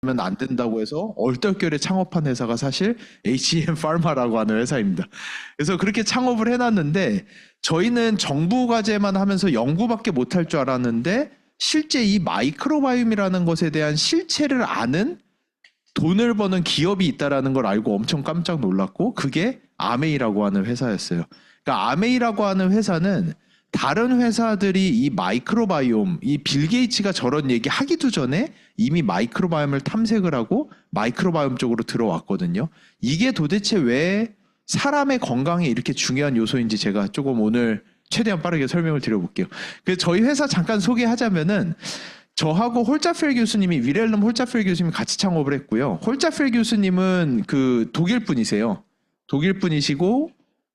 하면 안 된다고 해서 얼떨결에 창업한 회사가 사실 HM 파마라고 하는 회사입니다. 그래서 그렇게 창업을 해놨는데 저희는 정부 과제만 하면서 연구밖에 못할 줄 알았는데 실제 이 마이크로바이옴이라는 것에 대한 실체를 아는 돈을 버는 기업이 있다라는 걸 알고 엄청 깜짝 놀랐고 그게 아메이라고 하는 회사였어요. 그러니까 아메이라고 하는 회사는 다른 회사들이 이 마이크로바이옴, 이 빌 게이츠가 저런 얘기 하기도 전에 이미 마이크로바이옴을 탐색을 하고 마이크로바이옴 쪽으로 들어왔거든요. 이게 도대체 왜 사람의 건강에 이렇게 중요한 요소인지 제가 조금 오늘 최대한 빠르게 설명을 드려볼게요. 그래서 저희 회사 잠깐 소개하자면은 저하고 홀자펠 교수님이 위렐름 홀자펠 교수님이 같이 창업을 했고요. 홀자펠 교수님은 그 독일 분이세요. 독일 분이시고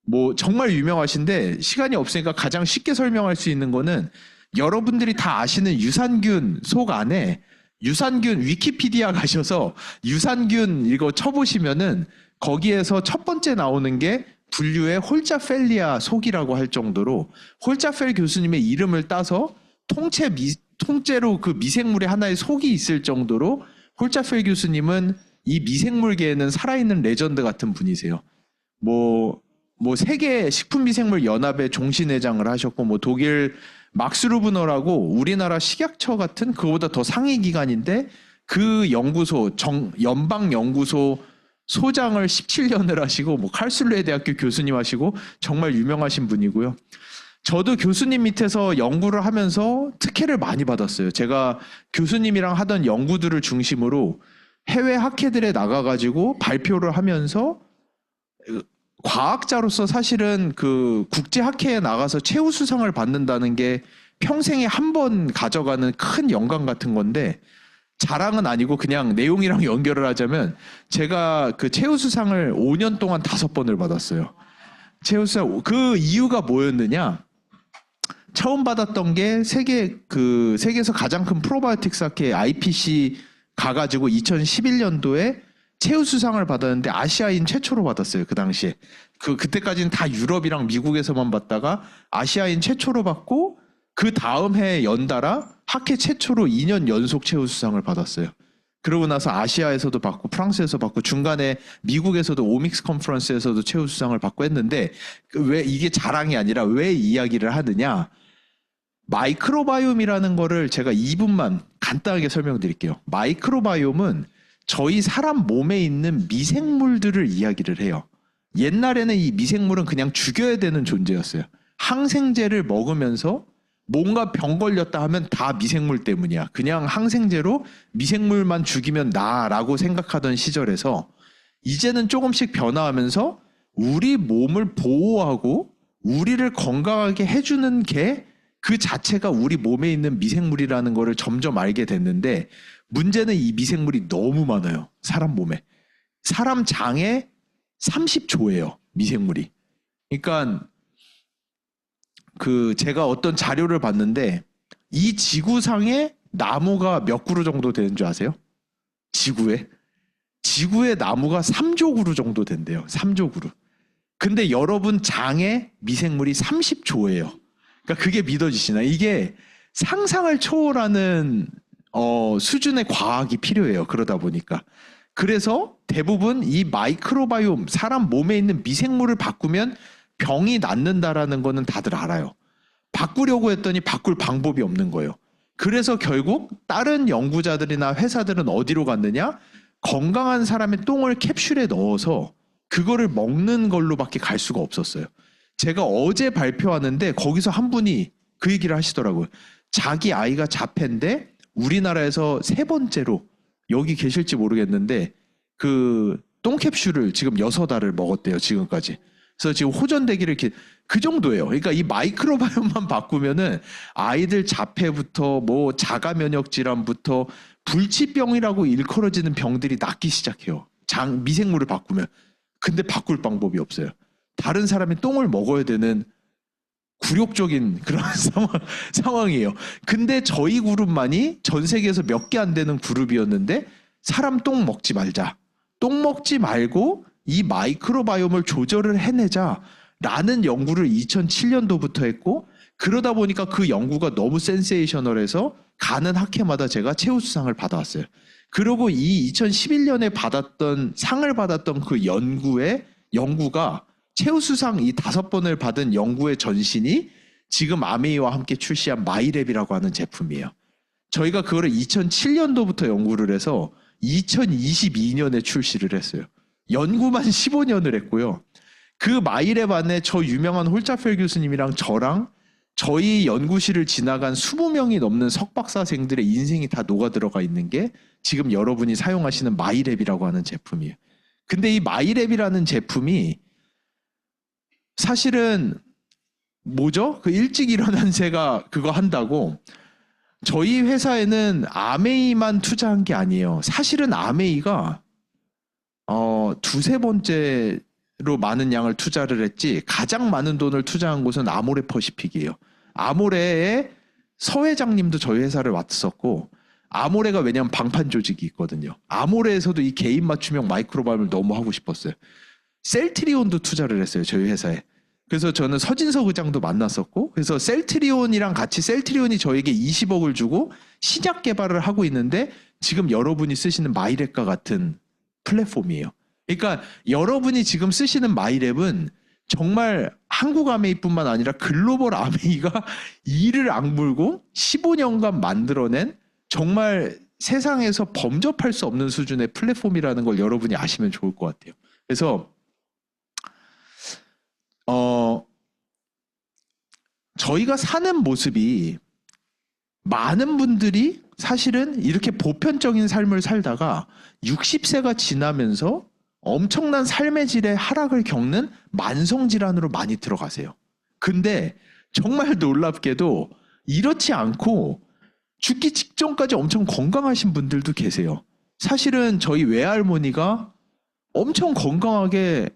뭐 정말 유명하신데 시간이 없으니까 가장 쉽게 설명할 수 있는 거는 여러분들이 다 아시는 유산균 속 안에 유산균 위키피디아 가셔서 유산균 이거 쳐보시면은 거기에서 첫 번째 나오는 게 분류의 홀자펠리아 속이라고 할 정도로 홀자펠 교수님의 이름을 따서 통째로 그 미생물의 하나의 속이 있을 정도로 홀자펠 교수님은 이 미생물계에는 살아있는 레전드 같은 분이세요. 뭐 세계 식품미생물 연합의 종신회장을 하셨고 뭐 독일 막스루브너라고 우리나라 식약처 같은 그거보다 더 상위 기관인데 그 연구소 연방 연구소 소장을 17년을 하시고 뭐 칼슐레 대학교 교수님 하시고 정말 유명하신 분이고요. 저도 교수님 밑에서 연구를 하면서 특혜를 많이 받았어요. 제가 교수님이랑 하던 연구들을 중심으로 해외 학회들에 나가가지고 발표를 하면서 과학자로서 사실은 그 국제학회에 나가서 최우수상을 받는다는 게 평생에 한 번 가져가는 큰 영광 같은 건데 자랑은 아니고 그냥 내용이랑 연결을 하자면 제가 그 최우수상을 5년 동안 5번을 받았어요. 최우수상 그 이유가 뭐였느냐? 처음 받았던 게 세계에서 가장 큰 프로바이오틱스 학회 IPC 가가지고 2011년도에 최우수상을 받았는데 아시아인 최초로 받았어요. 그 당시에. 그때까지는 다 유럽이랑 미국에서만 받다가 아시아인 최초로 받고 그 다음 해 연달아 학회 최초로 2년 연속 최우수상을 받았어요. 그러고 나서 아시아에서도 받고 프랑스에서 받고 중간에 미국에서도 오믹스 컨퍼런스에서도 최우수상을 받고 했는데 왜 이게 자랑이 아니라 왜 이야기를 하느냐. 마이크로바이옴이라는 거를 제가 2분만 간단하게 설명드릴게요. 마이크로바이옴은 저희 사람 몸에 있는 미생물들을 이야기를 해요. 옛날에는 이 미생물은 그냥 죽여야 되는 존재였어요. 항생제를 먹으면서 뭔가 병 걸렸다 하면 다 미생물 때문이야. 그냥 항생제로 미생물만 죽이면 나라고 생각하던 시절에서 이제는 조금씩 변화하면서 우리 몸을 보호하고 우리를 건강하게 해주는 게 그 자체가 우리 몸에 있는 미생물이라는 거를 점점 알게 됐는데 문제는 이 미생물이 너무 많아요. 사람 몸에. 사람 장에 30조예요. 미생물이. 그러니까 제가 어떤 자료를 봤는데 이 지구상에 나무가 몇 그루 정도 되는 줄 아세요? 지구에 나무가 3조 그루 정도 된대요. 3조 그루. 근데 여러분 장에 미생물이 30조예요. 그러니까 그게 믿어지시나? 이게 상상을 초월하는 수준의 과학이 필요해요. 그러다 보니까. 그래서 대부분 이 마이크로바이옴, 사람 몸에 있는 미생물을 바꾸면 병이 낫는다라는 거는 다들 알아요. 바꾸려고 했더니 바꿀 방법이 없는 거예요. 그래서 결국 다른 연구자들이나 회사들은 어디로 갔느냐? 건강한 사람의 똥을 캡슐에 넣어서 그거를 먹는 걸로밖에 갈 수가 없었어요. 제가 어제 발표하는데 거기서 한 분이 그 얘기를 하시더라고요. 자기 아이가 자폐인데 우리나라에서 3번째로 여기 계실지 모르겠는데 그 똥캡슐을 지금 6알을 먹었대요. 지금까지. 그래서 지금 호전되기를 이렇게 그 정도예요. 그러니까 이 마이크로바이옴만 바꾸면은 아이들 자폐부터 뭐 자가 면역 질환부터 불치병이라고 일컬어지는 병들이 낫기 시작해요. 미생물을 바꾸면. 근데 바꿀 방법이 없어요. 다른 사람의 똥을 먹어야 되는 굴욕적인 그런 상황이에요. 근데 저희 그룹만이 전 세계에서 몇 개 안 되는 그룹이었는데 사람 똥 먹지 말자. 똥 먹지 말고 이 마이크로바이옴을 조절을 해내자라는 연구를 2007년도부터 했고 그러다 보니까 그 연구가 너무 센세이셔널해서 가는 학회마다 제가 최우수상을 받아왔어요. 그리고 이 2011년에 받았던 상을 받았던 그 연구가 최우수상 이 5번을 받은 연구의 전신이 지금 아메이와 함께 출시한 마이랩이라고 하는 제품이에요. 저희가 그거를 2007년도부터 연구를 해서 2022년에 출시를 했어요. 연구만 15년을 했고요. 그 마이랩 안에 저 유명한 홀자펠 교수님이랑 저랑 저희 연구실을 지나간 20명이 넘는 석박사생들의 인생이 다 녹아 들어가 있는 게 지금 여러분이 사용하시는 마이랩이라고 하는 제품이에요. 근데 이 마이랩이라는 제품이 사실은 뭐죠? 그 일찍 일어난 새가 그거 한다고 저희 회사에는 아메이만 투자한 게 아니에요. 사실은 아메이가 두세 번째로 많은 양을 투자를 했지 가장 많은 돈을 투자한 곳은 아모레 퍼시픽이에요. 아모레의 서 회장님도 저희 회사를 왔었고 아모레가 왜냐면 방판 조직이 있거든요. 아모레에서도 이 개인 맞춤형 마이크로바이옴을 너무 하고 싶었어요. 셀트리온도 투자를 했어요. 저희 회사에. 그래서 저는 서진석 의장도 만났었고 그래서 셀트리온이랑 같이 셀트리온이 저에게 20억을 주고 신약 개발을 하고 있는데 지금 여러분이 쓰시는 마이랩과 같은 플랫폼이에요. 그러니까 여러분이 지금 쓰시는 마이랩은 정말 한국 아메이뿐만 아니라 글로벌 아메이가 이를 악물고 15년간 만들어낸 정말 세상에서 범접할 수 없는 수준의 플랫폼이라는 걸 여러분이 아시면 좋을 것 같아요. 그래서 저희가 사는 모습이 많은 분들이 사실은 이렇게 보편적인 삶을 살다가 60세가 지나면서 엄청난 삶의 질의 하락을 겪는 만성질환으로 많이 들어가세요. 근데 정말 놀랍게도 이렇지 않고 죽기 직전까지 엄청 건강하신 분들도 계세요. 사실은 저희 외할머니가 엄청 건강하게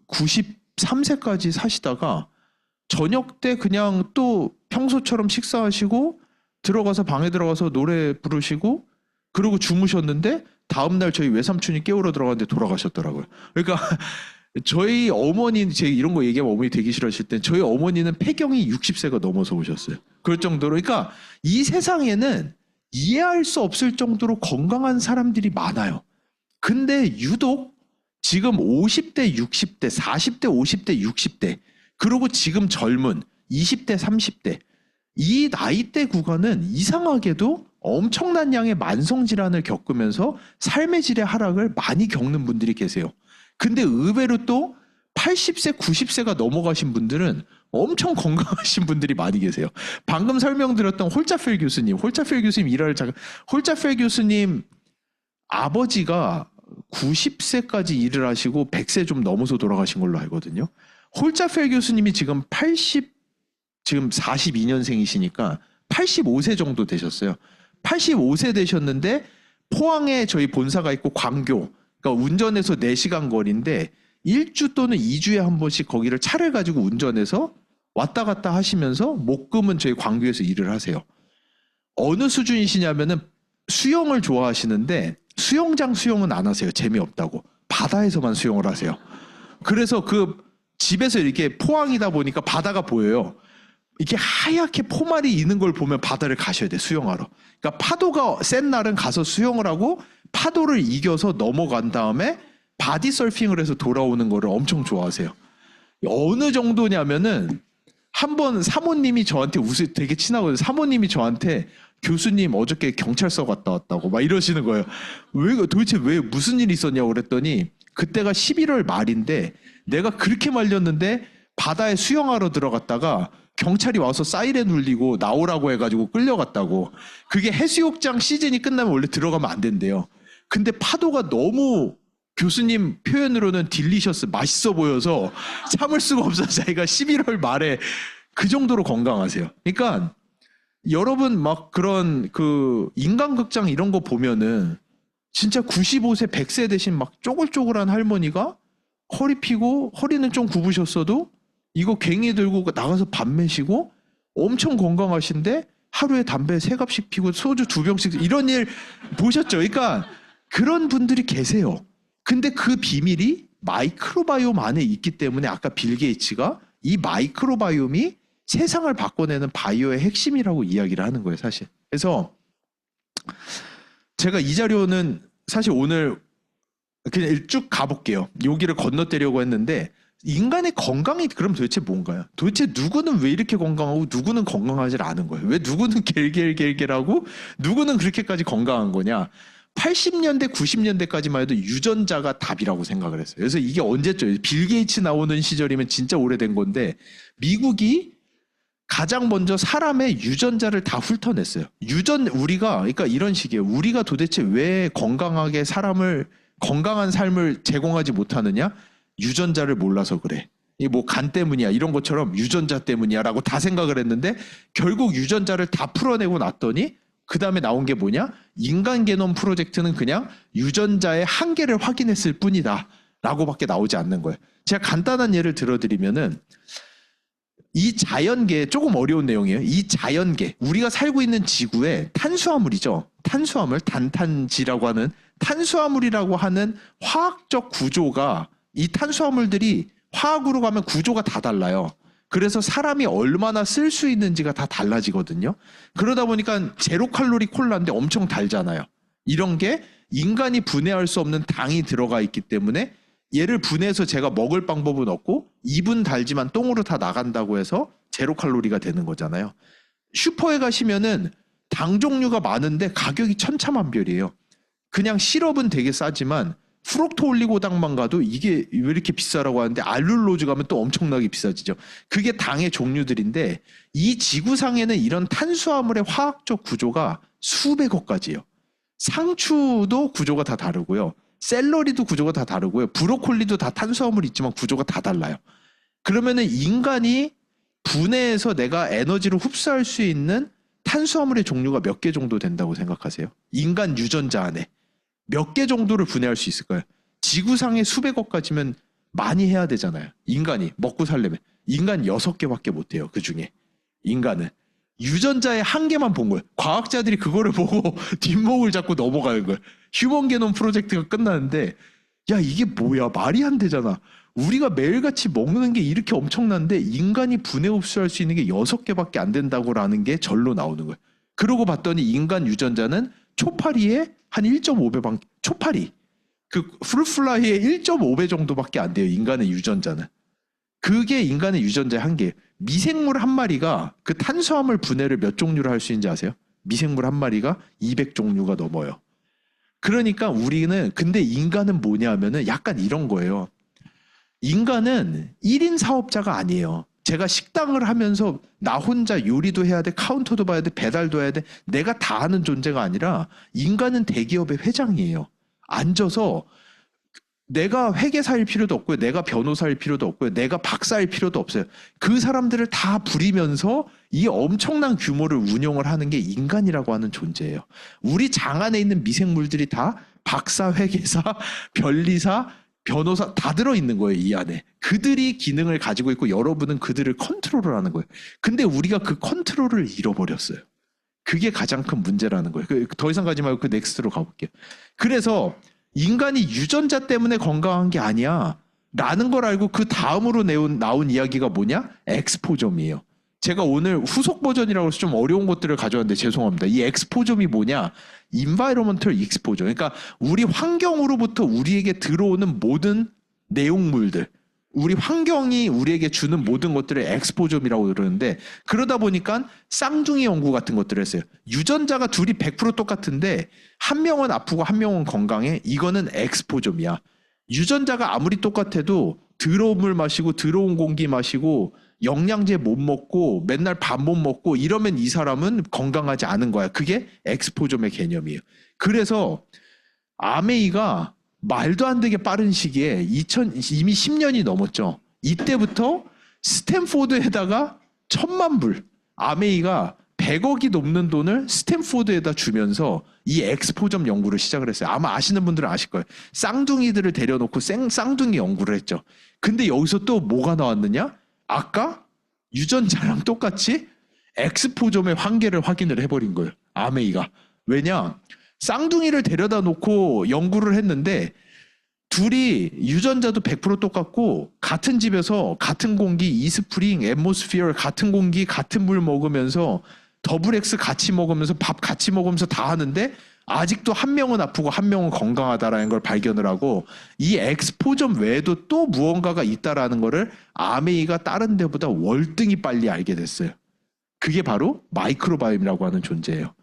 93세까지 사시다가 저녁 때 그냥 또 평소처럼 식사하시고 들어가서 방에 들어가서 노래 부르시고 그러고 주무셨는데 다음날 저희 외삼촌이 깨우러 들어갔는데 돌아가셨더라고요. 그러니까 저희 어머니, 제가 이런 거 얘기하면 어머니 되게 싫어하실 때 저희 어머니는 폐경이 60세가 넘어서 오셨어요. 그럴 정도로 그러니까 이 세상에는 이해할 수 없을 정도로 건강한 사람들이 많아요. 근데 유독 지금 50대, 60대, 40대, 50대, 60대 그리고 지금 젊은 20대, 30대 이 나이대 구간은 이상하게도 엄청난 양의 만성질환을 겪으면서 삶의 질의 하락을 많이 겪는 분들이 계세요. 근데 의외로 또 80세, 90세가 넘어가신 분들은 엄청 건강하신 분들이 많이 계세요. 방금 설명드렸던 홀자펠 교수님 홀자펠 교수님 아버지가 90세까지 일을 하시고 100세 좀 넘어서 돌아가신 걸로 알거든요. 홀자펠 교수님이 지금 42년생이시니까 85세 정도 되셨어요. 85세 되셨는데 포항에 저희 본사가 있고 광교, 그러니까 운전해서 4시간 거리인데 1주 또는 2주에 한 번씩 거기를 차를 가지고 운전해서 왔다 갔다 하시면서 목금은 저희 광교에서 일을 하세요. 어느 수준이시냐면은 수영을 좋아하시는데 수영장 수영은 안 하세요. 재미없다고. 바다에서만 수영을 하세요. 그래서 그 집에서 이렇게 포항이다 보니까 바다가 보여요. 이렇게 하얗게 포말이 있는 걸 보면 바다를 가셔야 돼, 수영하러. 그러니까 파도가 센 날은 가서 수영을 하고 파도를 이겨서 넘어간 다음에 바디 서핑을 해서 돌아오는 거를 엄청 좋아하세요. 어느 정도냐면은 한번 사모님이 저한테 되게 친하거든요. 사모님이 저한테 교수님 어저께 경찰서 갔다 왔다고 막 이러시는 거예요. 도대체 왜 무슨 일이 있었냐고 그랬더니 그때가 11월 말인데 내가 그렇게 말렸는데 바다에 수영하러 들어갔다가 경찰이 와서 사이렌 울리고 나오라고 해가지고 끌려갔다고. 그게 해수욕장 시즌이 끝나면 원래 들어가면 안 된대요. 근데 파도가 너무 교수님 표현으로는 딜리셔스 맛있어 보여서 참을 수가 없어서 자기가 11월 말에 그 정도로 건강하세요. 그러니까 여러분 막 그런 그 인간극장 이런 거 보면은 진짜 95세 100세 되신 막 쪼글쪼글한 할머니가 허리 피고 허리는 좀 굽으셨어도 이거 괭이 들고 나가서 밥 매시고 엄청 건강하신데 하루에 담배 3갑씩 피고 소주 2병씩 이런 일 보셨죠? 그러니까 그런 분들이 계세요. 근데 그 비밀이 마이크로바이옴 안에 있기 때문에 아까 빌 게이츠가 이 마이크로바이옴이 세상을 바꿔내는 바이오의 핵심이라고 이야기를 하는 거예요, 사실. 그래서 제가 이 자료는 사실 오늘 그냥 쭉 가볼게요. 여기를 건너뛰려고 했는데 인간의 건강이 그럼 도대체 뭔가요? 도대체 누구는 왜 이렇게 건강하고 누구는 건강하지 않은 거예요? 왜 누구는 겔겔겔겔하고 누구는 그렇게까지 건강한 거냐? 80년대, 90년대까지만 해도 유전자가 답이라고 생각을 했어요. 그래서 이게 언제죠? 빌 게이츠 나오는 시절이면 진짜 오래된 건데 미국이 가장 먼저 사람의 유전자를 다 훑어냈어요. 우리가 그러니까 이런 식이에요. 우리가 도대체 왜 건강한 삶을 제공하지 못하느냐? 유전자를 몰라서 그래. 이 뭐 간 때문이야 이런 것처럼 유전자 때문이야라고 다 생각을 했는데 결국 유전자를 다 풀어내고 났더니 그 다음에 나온 게 뭐냐? 인간 게놈 프로젝트는 그냥 유전자의 한계를 확인했을 뿐이다 라고밖에 나오지 않는 거예요. 제가 간단한 예를 들어드리면은 이 자연계, 조금 어려운 내용이에요. 이 자연계, 우리가 살고 있는 지구에 탄수화물이죠. 탄수화물, 단탄지라고 하는 탄수화물이라고 하는 화학적 구조가, 이 탄수화물들이 화학으로 가면 구조가 다 달라요. 그래서 사람이 얼마나 쓸 수 있는지가 다 달라지거든요. 그러다 보니까 제로 칼로리 콜라인데 엄청 달잖아요. 이런 게 인간이 분해할 수 없는 당이 들어가 있기 때문에 얘를 분해해서 제가 먹을 방법은 없고 입은 달지만 똥으로 다 나간다고 해서 제로 칼로리가 되는 거잖아요. 슈퍼에 가시면은 당 종류가 많은데 가격이 천차만별이에요. 그냥 시럽은 되게 싸지만 프록토 올리고당만 가도 이게 왜 이렇게 비싸라고 하는데 알룰로즈 가면 또 엄청나게 비싸지죠. 그게 당의 종류들인데 이 지구상에는 이런 탄수화물의 화학적 구조가 수백억 가지예요. 상추도 구조가 다 다르고요. 샐러리도 구조가 다 다르고요. 브로콜리도 다 탄수화물이 있지만 구조가 다 달라요. 그러면은 인간이 분해해서 내가 에너지를 흡수할 수 있는 탄수화물의 종류가 몇 개 정도 된다고 생각하세요? 인간 유전자 안에 몇 개 정도를 분해할 수 있을까요? 지구상에 수백억 가지면 많이 해야 되잖아요. 인간이 먹고 살려면 인간 6개밖에 못해요. 그 중에 인간은 유전자의 한계만 본 거예요. 과학자들이 그거를 보고 뒷목을 잡고 넘어가는 거예요. 휴먼 게놈 프로젝트가 끝나는데 야 이게 뭐야 말이 안 되잖아. 우리가 매일같이 먹는 게 이렇게 엄청난데 인간이 분해 흡수할 수 있는 게 6개밖에 안 된다고라는 게 절로 나오는 거예요. 그러고 봤더니 인간 유전자는 초파리의 한 1.5배 초파리 그 프루플라이의 1.5배 정도밖에 안 돼요. 인간의 유전자는. 그게 인간의 유전자의 한계예요. 미생물 한 마리가 그 탄수화물 분해를 몇 종류를 할 수 있는지 아세요? 미생물 한 마리가 200종류가 넘어요. 그러니까 우리는 근데 인간은 뭐냐 하면은 약간 이런 거예요. 인간은 1인 사업자가 아니에요. 제가 식당을 하면서 나 혼자 요리도 해야 돼, 카운터도 봐야 돼, 배달도 해야 돼. 내가 다 하는 존재가 아니라 인간은 대기업의 회장이에요. 앉아서 내가 회계사일 필요도 없고요. 내가 변호사일 필요도 없고요. 내가 박사일 필요도 없어요. 그 사람들을 다 부리면서 이 엄청난 규모를 운영을 하는 게 인간이라고 하는 존재예요. 우리 장 안에 있는 미생물들이 다 박사, 회계사, 변리사, 변호사 다 들어있는 거예요. 이 안에. 그들이 기능을 가지고 있고 여러분은 그들을 컨트롤을 하는 거예요. 근데 우리가 그 컨트롤을 잃어버렸어요. 그게 가장 큰 문제라는 거예요. 더 이상 가지 말고 그 넥스트로 가볼게요. 그래서 인간이 유전자 때문에 건강한 게 아니야 라는 걸 알고 그 다음으로 나온 이야기가 뭐냐? 엑스포점이에요. 제가 오늘 후속 버전이라고 해서 좀 어려운 것들을 가져왔는데 죄송합니다. 이 엑스포점이 뭐냐? Environmental Exposure. 그러니까 우리 환경으로부터 우리에게 들어오는 모든 내용물들, 우리 환경이 우리에게 주는 모든 것들을 엑스포점이라고 그러는데 그러다 보니까 쌍둥이 연구 같은 것들을 했어요. 유전자가 둘이 100% 똑같은데 한 명은 아프고 한 명은 건강해. 이거는 엑스포점이야. 유전자가 아무리 똑같아도 더러운 물 마시고 더러운 공기 마시고 영양제 못 먹고 맨날 밥 못 먹고 이러면 이 사람은 건강하지 않은 거야. 그게 엑스포점의 개념이에요. 그래서 아메이가 말도 안 되게 빠른 시기에 이미 10년이 넘었죠. 이때부터 스탠포드에다가 1,000만 불, 아메이가 100억이 넘는 돈을 스탠포드에다 주면서 이 엑스포점 연구를 시작을 했어요. 아마 아시는 분들은 아실 거예요. 쌍둥이들을 데려놓고 쌍둥이 연구를 했죠. 근데 여기서 또 뭐가 나왔느냐? 아까 유전자랑 똑같이 엑스포점의 한계를 확인을 해버린 거예요. 아메이가. 왜냐? 쌍둥이를 데려다 놓고 연구를 했는데 둘이 유전자도 100% 똑같고 같은 집에서 같은 공기, 이스프링, 앰모스피어 같은 공기, 같은 물 먹으면서 더블 X 같이 먹으면서 밥 같이 먹으면서 다 하는데 아직도 한 명은 아프고 한 명은 건강하다라는 걸 발견을 하고 이 엑스포점 외에도 또 무언가가 있다라는 거를 아메이가 다른 데보다 월등히 빨리 알게 됐어요. 그게 바로 마이크로바이옴이라고 하는 존재예요.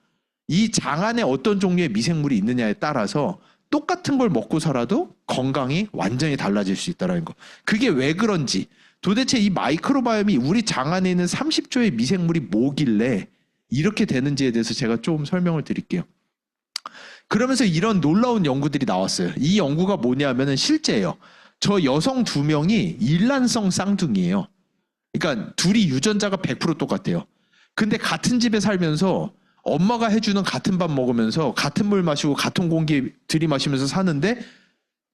이 장 안에 어떤 종류의 미생물이 있느냐에 따라서 똑같은 걸 먹고 살아도 건강이 완전히 달라질 수 있다는 거. 그게 왜 그런지, 도대체 이 마이크로바이옴이 우리 장 안에 있는 30조의 미생물이 뭐길래 이렇게 되는지에 대해서 제가 좀 설명을 드릴게요. 그러면서 이런 놀라운 연구들이 나왔어요. 이 연구가 뭐냐면은 실제예요. 저 여성 2명이 일란성 쌍둥이에요. 그러니까 둘이 유전자가 100% 똑같아요. 근데 같은 집에 살면서 엄마가 해주는 같은 밥 먹으면서 같은 물 마시고 같은 공기 들이마시면서 사는데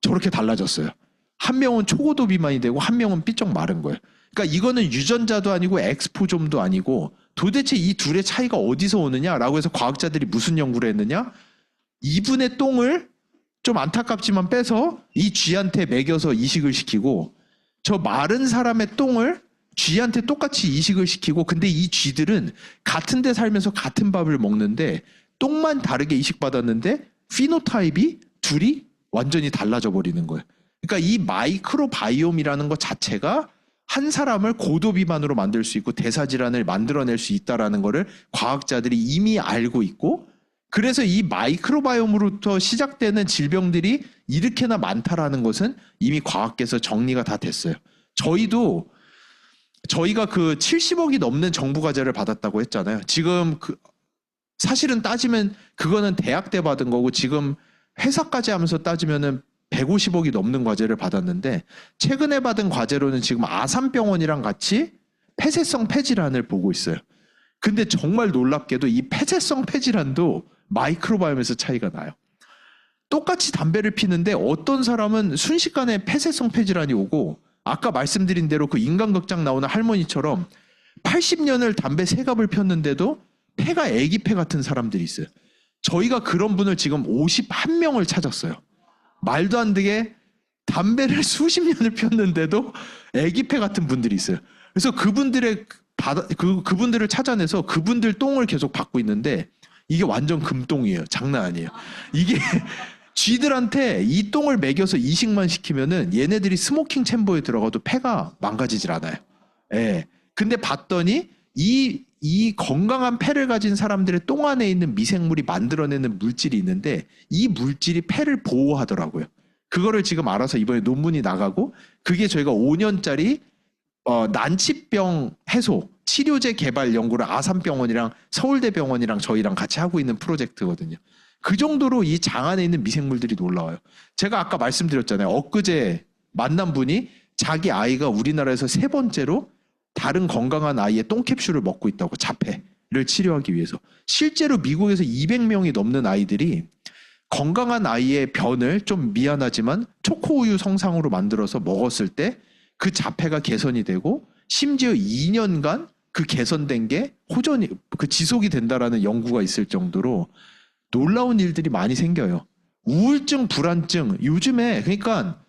저렇게 달라졌어요. 한 명은 초고도 비만이 되고 한 명은 삐쩍 마른 거예요. 그러니까 이거는 유전자도 아니고 엑스포좀도 아니고 도대체 이 둘의 차이가 어디서 오느냐라고 해서 과학자들이 무슨 연구를 했느냐? 이분의 똥을 좀 안타깝지만 빼서 이 쥐한테 먹여서 이식을 시키고 저 마른 사람의 똥을 쥐한테 똑같이 이식을 시키고 근데 이 쥐들은 같은 데 살면서 같은 밥을 먹는데 똥만 다르게 이식받았는데 피노타입이 둘이 완전히 달라져 버리는 거예요. 그러니까 이 마이크로바이옴이라는 것 자체가 한 사람을 고도비만으로 만들 수 있고 대사질환을 만들어낼 수 있다는 것을 과학자들이 이미 알고 있고 그래서 이 마이크로바이옴으로부터 시작되는 질병들이 이렇게나 많다라는 것은 이미 과학계에서 정리가 다 됐어요. 저희가 그 70억이 넘는 정부 과제를 받았다고 했잖아요. 지금 사실은 따지면 그거는 대학 때 받은 거고 지금 회사까지 하면서 따지면은 150억이 넘는 과제를 받았는데 최근에 받은 과제로는 지금 아산병원이랑 같이 폐쇄성 폐질환을 보고 있어요. 근데 정말 놀랍게도 이 폐쇄성 폐질환도 마이크로바이옴에서 차이가 나요. 똑같이 담배를 피는데 어떤 사람은 순식간에 폐쇄성 폐질환이 오고 아까 말씀드린 대로 그 인간극장 나오는 할머니처럼 80년을 담배 3갑을 폈는데도 폐가 애기 폐 같은 사람들이 있어요. 저희가 그런 분을 지금 51명을 찾았어요. 말도 안 되게 담배를 수십 년을 폈는데도 애기 폐 같은 분들이 있어요. 그래서 그분들을 찾아내서 그분들 똥을 계속 받고 있는데 이게 완전 금똥이에요. 장난 아니에요. 이게 쥐들한테 이 똥을 먹여서 이식만 시키면은 얘네들이 스모킹 챔버에 들어가도 폐가 망가지질 않아요. 예. 근데 봤더니 이 건강한 폐를 가진 사람들의 똥 안에 있는 미생물이 만들어내는 물질이 있는데 이 물질이 폐를 보호하더라고요. 그거를 지금 알아서 이번에 논문이 나가고 그게 저희가 5년짜리 난치병 해소 치료제 개발 연구를 아산병원이랑 서울대병원이랑 저희랑 같이 하고 있는 프로젝트거든요. 그 정도로 이 장 안에 있는 미생물들이 놀라워요. 제가 아까 말씀드렸잖아요. 엊그제 만난 분이 자기 아이가 우리나라에서 3번째로 다른 건강한 아이의 똥캡슐을 먹고 있다고 자폐를 치료하기 위해서. 실제로 미국에서 200명이 넘는 아이들이 건강한 아이의 변을 좀 미안하지만 초코우유 성상으로 만들어서 먹었을 때 그 자폐가 개선이 되고 심지어 2년간 그 개선된 게 지속이 된다라는 연구가 있을 정도로 놀라운 일들이 많이 생겨요. 우울증, 불안증 요즘에 그러니까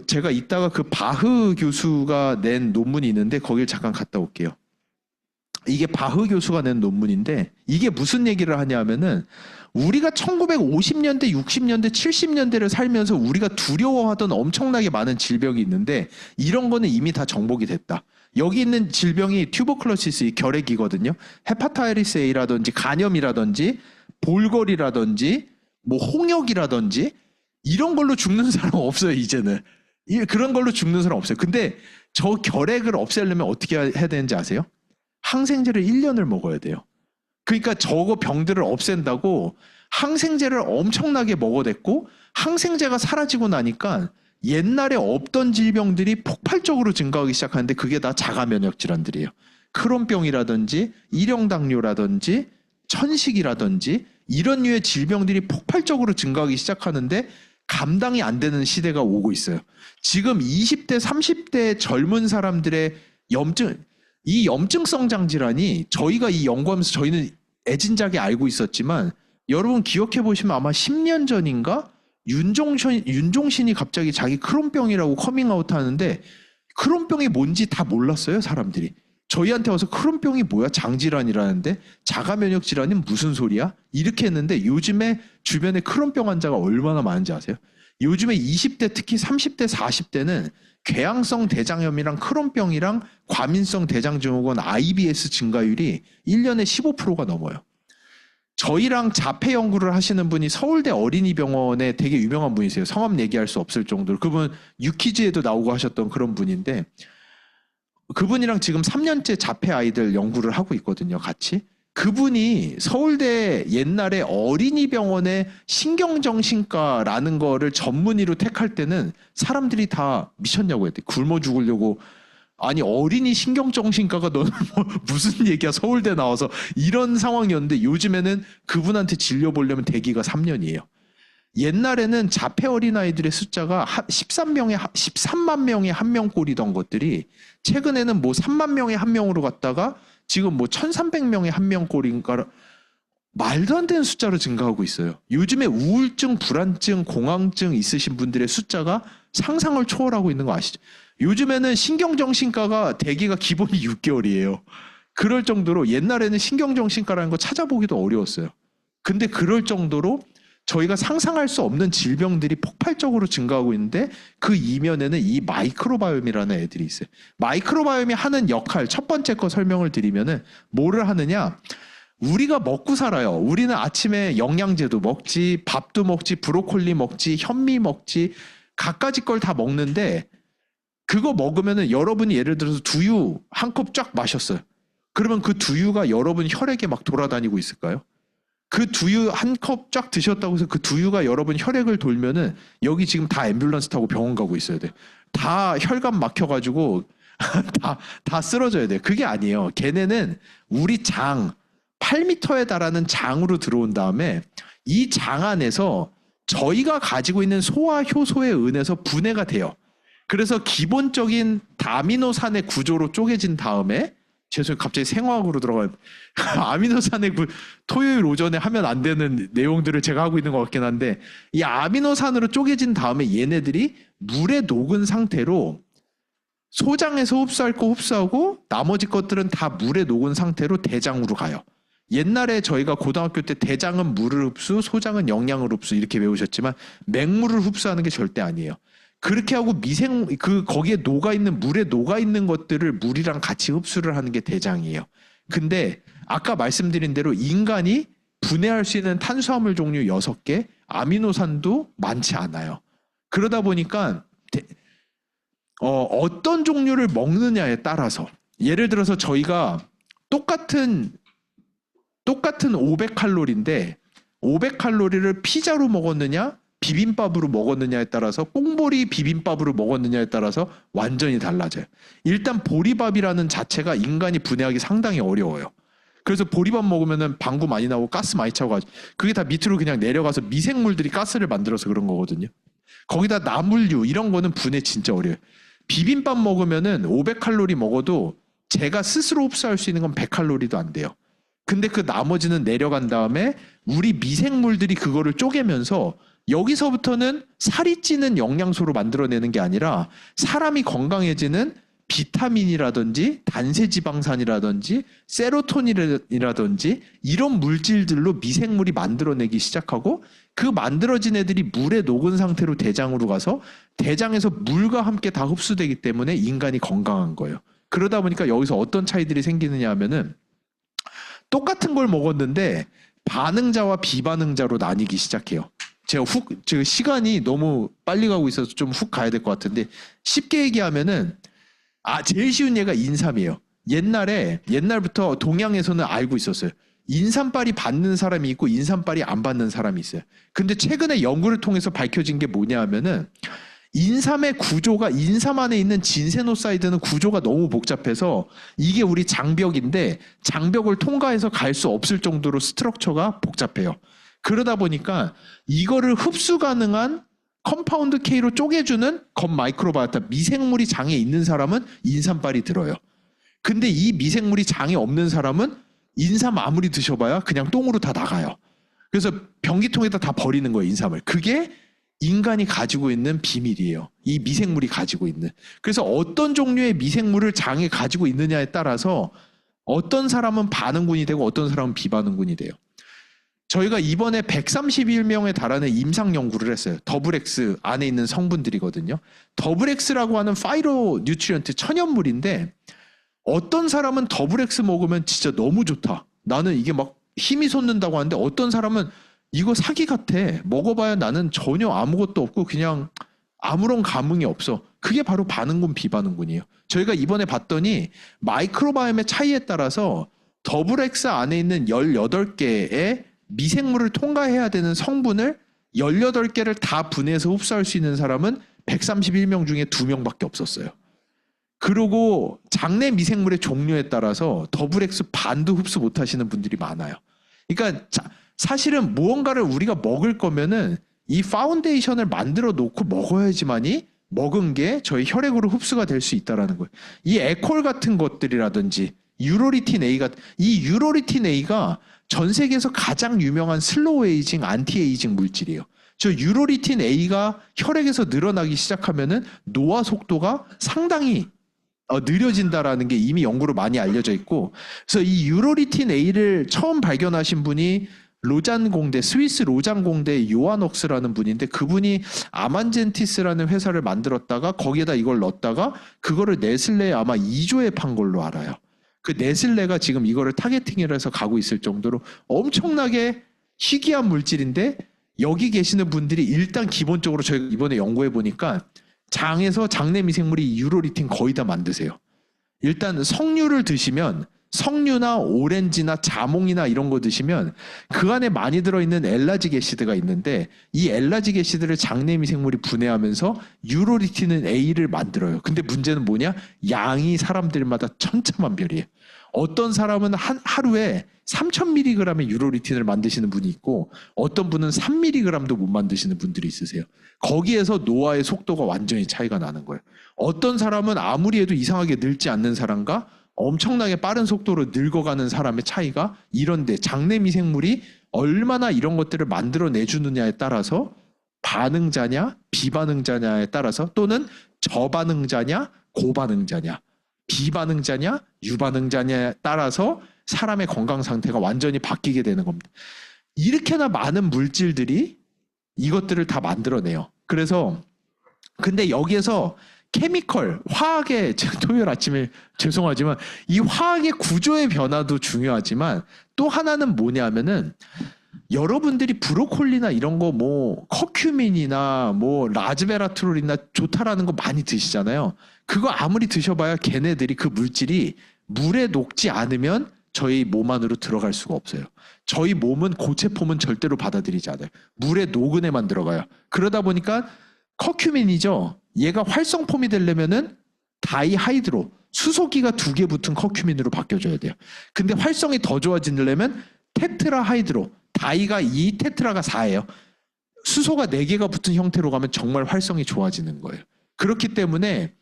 제가 이따가 그 바흐 교수가 낸 논문이 있는데 거길 잠깐 갔다 올게요. 이게 바흐 교수가 낸 논문인데 이게 무슨 얘기를 하냐면은 우리가 1950년대, 60년대, 70년대를 살면서 우리가 두려워하던 엄청나게 많은 질병이 있는데 이런 거는 이미 다 정복이 됐다. 여기 있는 질병이 튜버클로시스, 결핵이거든요. 헤파타이티스 A라든지 간염이라든지 볼거리라든지 뭐 홍역이라든지 이런 걸로 죽는 사람 없어요, 이제는. 그런 걸로 죽는 사람 없어요. 근데 저 결핵을 없애려면 어떻게 해야 되는지 아세요? 항생제를 1년을 먹어야 돼요. 그러니까 저거 병들을 없앤다고 항생제를 엄청나게 먹어댔고 항생제가 사라지고 나니까 옛날에 없던 질병들이 폭발적으로 증가하기 시작하는데 그게 다 자가면역 질환들이에요. 크론병이라든지 일형당뇨라든지 천식이라든지 이런 류의 질병들이 폭발적으로 증가하기 시작하는데 감당이 안 되는 시대가 오고 있어요. 지금 20대, 30대 젊은 사람들의 이 염증성 장질환이 저희가 이 연구하면서 저희는 애진작에 알고 있었지만 여러분 기억해 보시면 아마 10년 전인가 윤종신이 갑자기 자기 크론병이라고 커밍아웃 하는데 크론병이 뭔지 다 몰랐어요, 사람들이. 저희한테 와서 크론병이 뭐야? 장질환이라는데 자가 면역 질환은 무슨 소리야? 이렇게 했는데 요즘에 주변에 크론병 환자가 얼마나 많은지 아세요? 요즘에 20대 특히 30대 40대는 궤양성 대장염이랑 크론병이랑 과민성 대장증후군 IBS 증가율이 1년에 15%가 넘어요. 저희랑 자폐 연구를 하시는 분이 서울대 어린이병원에 되게 유명한 분이세요. 성함 얘기할 수 없을 정도로. 그분 유퀴즈에도 나오고 하셨던 그런 분인데 그분이랑 지금 3년째 자폐 아이들 연구를 하고 있거든요, 같이. 그분이 서울대 옛날에 어린이병원에 신경정신과라는 거를 전문의로 택할 때는 사람들이 다 미쳤냐고 했대. 굶어 죽으려고. 아니, 어린이 신경정신과가 너는 뭐 무슨 얘기야, 서울대 나와서. 이런 상황이었는데 요즘에는 그분한테 진료보려면 대기가 3년이에요. 옛날에는 자폐 어린아이들의 숫자가 13만 명에 한 명꼴이던 것들이 최근에는 뭐 3만 명에 한 명으로 갔다가 지금 뭐 1300명에 한 명꼴인가, 말도 안 되는 숫자로 증가하고 있어요. 요즘에 우울증, 불안증, 공황증 있으신 분들의 숫자가 상상을 초월하고 있는 거 아시죠? 요즘에는 신경정신과가 대기가 기본이 6개월이에요. 그럴 정도로 옛날에는 신경정신과라는 거 찾아보기도 어려웠어요. 근데 그럴 정도로 저희가 상상할 수 없는 질병들이 폭발적으로 증가하고 있는데 그 이면에는 이 마이크로바이옴이라는 애들이 있어요. 마이크로바이옴이 하는 역할, 첫 번째 거 설명을 드리면은 뭐를 하느냐? 우리가 먹고 살아요. 우리는 아침에 영양제도 먹지, 밥도 먹지, 브로콜리 먹지, 현미 먹지, 갖가지 걸 다 먹는데 그거 먹으면은 여러분이 예를 들어서 두유 한 컵 쫙 마셨어요. 그러면 그 두유가 여러분 혈액에 막 돌아다니고 있을까요? 그 두유 한 컵 쫙 드셨다고 해서 그 두유가 여러분 혈액을 돌면은 여기 지금 다 앰뷸런스 타고 병원 가고 있어야 돼. 다 혈관 막혀가지고 다 쓰러져야 돼. 그게 아니에요. 걔네는 우리 장 8m에 달하는 장으로 들어온 다음에 이 장 안에서 저희가 가지고 있는 소화 효소에 의해서 분해가 돼요. 그래서 기본적인 아미노산의 구조로 쪼개진 다음에, 죄송해요, 갑자기 생화학으로 들어가요. 아미노산의 토요일 오전에 하면 안 되는 내용들을 제가 하고 있는 것 같긴 한데, 이 아미노산으로 쪼개진 다음에 얘네들이 물에 녹은 상태로 소장에서 흡수할 거 흡수하고 나머지 것들은 다 물에 녹은 상태로 대장으로 가요. 옛날에 저희가 고등학교 때 대장은 물을 흡수, 소장은 영양을 흡수 이렇게 배우셨지만 맹물을 흡수하는 게 절대 아니에요. 그렇게 하고 거기에 녹아있는, 물에 녹아있는 것들을 물이랑 같이 흡수를 하는 게 대장이에요. 근데 아까 말씀드린 대로 인간이 분해할 수 있는 탄수화물 종류 6개, 아미노산도 많지 않아요. 그러다 보니까 어떤 종류를 먹느냐에 따라서, 예를 들어서 저희가 똑같은 500칼로리인데 500칼로리를 피자로 먹었느냐 비빔밥으로 먹었느냐에 따라서, 꽁보리 비빔밥으로 먹었느냐에 따라서 완전히 달라져요. 일단 보리밥이라는 자체가 인간이 분해하기 상당히 어려워요. 그래서 보리밥 먹으면은 방구 많이 나오고 가스 많이 차고, 그게 다 밑으로 그냥 내려가서 미생물들이 가스를 만들어서 그런 거거든요. 거기다 나물류 이런 거는 분해 진짜 어려워요. 비빔밥 먹으면은 500칼로리 먹어도 제가 스스로 흡수할 수 있는 건 100칼로리도 안 돼요. 근데 그 나머지는 내려간 다음에 우리 미생물들이 그거를 쪼개면서 여기서부터는 살이 찌는 영양소로 만들어내는 게 아니라 사람이 건강해지는 비타민이라든지 단세지방산이라든지 세로토닌이라든지 이런 물질들로 미생물이 만들어내기 시작하고, 그 만들어진 애들이 물에 녹은 상태로 대장으로 가서 대장에서 물과 함께 다 흡수되기 때문에 인간이 건강한 거예요. 그러다 보니까 여기서 어떤 차이들이 생기느냐 하면은 똑같은 걸 먹었는데 반응자와 비반응자로 나뉘기 시작해요. 제가 시간이 너무 빨리 가고 있어서 좀 훅 가야 될 것 같은데, 쉽게 얘기하면은 제일 쉬운 예가 인삼이에요. 옛날부터 동양에서는 알고 있었어요. 인삼빨이 받는 사람이 있고 인삼빨이 안 받는 사람이 있어요. 근데 최근에 연구를 통해서 밝혀진 게 뭐냐 하면은 인삼의 구조가, 인삼 안에 있는 진세노사이드는 구조가 너무 복잡해서 이게 우리 장벽인데 장벽을 통과해서 갈 수 없을 정도로 스트럭처가 복잡해요. 그러다 보니까 이거를 흡수 가능한 컴파운드 K로 쪼개주는 마이크로바이오타, 미생물이 장에 있는 사람은 인삼빨이 들어요. 근데 이 미생물이 장에 없는 사람은 인삼 아무리 드셔봐야 그냥 똥으로 다 나가요. 그래서 변기통에다 다 버리는 거예요, 인삼을. 그게 인간이 가지고 있는 비밀이에요. 이 미생물이 가지고 있는. 그래서 어떤 종류의 미생물을 장에 가지고 있느냐에 따라서 어떤 사람은 반응군이 되고 어떤 사람은 비반응군이 돼요. 저희가 이번에 131명에 달하는 임상 연구를 했어요. 더블 X 안에 있는 성분들이거든요. 더블 X라고 하는 파이로 뉴트리언트 천연물인데 어떤 사람은 더블 X 먹으면 진짜 너무 좋다. 나는 이게 막 힘이 솟는다고 하는데 어떤 사람은 이거 사기 같아. 먹어봐야 나는 전혀 아무것도 없고 그냥 아무런 감흥이 없어. 그게 바로 반응군, 비반응군이에요. 저희가 이번에 봤더니 마이크로바이옴의 차이에 따라서 더블 X 안에 있는 18개의 미생물을 통과해야 되는 성분을 18개를 다 분해해서 흡수할 수 있는 사람은 131명 중에 2명밖에 없었어요. 그리고 장내 미생물의 종류에 따라서 더블 X 반도 흡수 못 하시는 분들이 많아요. 그러니까 사실은 무언가를 우리가 먹을 거면은 이 파운데이션을 만들어 놓고 먹어야지만이 먹은 게 저희 혈액으로 흡수가 될 수 있다라는 거예요. 이 에콜 같은 것들이라든지 유로리틴 A가 이 유로리틴 A가 전 세계에서 가장 유명한 슬로우 에이징, 안티 에이징 물질이에요. 저 유로리틴 A가 혈액에서 늘어나기 시작하면은 노화 속도가 상당히 느려진다라는 게 이미 연구로 많이 알려져 있고, 그래서 이 유로리틴 A를 처음 발견하신 분이 로잔 공대, 스위스 로잔 공대 요하녹스라는 분인데 그분이 아만젠티스라는 회사를 만들었다가 거기에다 이걸 넣었다가 그거를 네슬레에 아마 2조에 판 걸로 알아요. 그 네슬레가 지금 이거를 타겟팅을 해서 가고 있을 정도로 엄청나게 희귀한 물질인데 여기 계시는 분들이 일단 기본적으로 저희가 이번에 연구해 보니까 장에서 장내 미생물이 유로리틴 거의 다 만드세요. 일단 석류를 드시면 석류나 오렌지나 자몽이나 이런 거 드시면 그 안에 많이 들어있는 엘라직 애시드가 있는데 이 엘라직 애시드를 장내 미생물이 분해하면서 유로리틴은 A를 만들어요. 근데 문제는 뭐냐? 양이 사람들마다 천차만별이에요. 어떤 사람은 하루에 3000mg의 유로리틴을 만드시는 분이 있고 어떤 분은 3mg도 못 만드시는 분들이 있으세요. 거기에서 노화의 속도가 완전히 차이가 나는 거예요. 어떤 사람은 아무리 해도 이상하게 늙지 않는 사람과 엄청나게 빠른 속도로 늙어가는 사람의 차이가 이런데 장내 미생물이 얼마나 이런 것들을 만들어내주느냐에 따라서 반응자냐 비반응자냐에 따라서 또는 저반응자냐 고반응자냐 비반응자냐 유반응자냐에 따라서 사람의 건강 상태가 완전히 바뀌게 되는 겁니다. 이렇게나 많은 물질들이 이것들을 다 만들어내요. 그래서 근데 여기에서 케미컬, 화학의 토요일 아침에 죄송하지만 이 화학의 구조의 변화도 중요하지만 또 하나는 뭐냐면은 여러분들이 브로콜리나 이런 거 뭐 커큐민이나 뭐 라즈베라트롤이나 좋다라는 거 많이 드시잖아요. 그거 아무리 드셔봐야 걔네들이 그 물질이 물에 녹지 않으면 저희 몸 안으로 들어갈 수가 없어요. 저희 몸은 고체폼은 절대로 받아들이지 않아요. 물에 녹은 애만 들어가요. 그러다 보니까 커큐민이죠. 얘가 활성폼이 되려면은 다이하이드로 수소기가 2개 붙은 커큐민으로 바뀌어줘야 돼요. 근데 활성이 더 좋아지려면 테트라하이드로 다이가 2, 테트라가 4예요. 수소가 4개가 붙은 형태로 가면 정말 활성이 좋아지는 거예요. 그렇기 때문에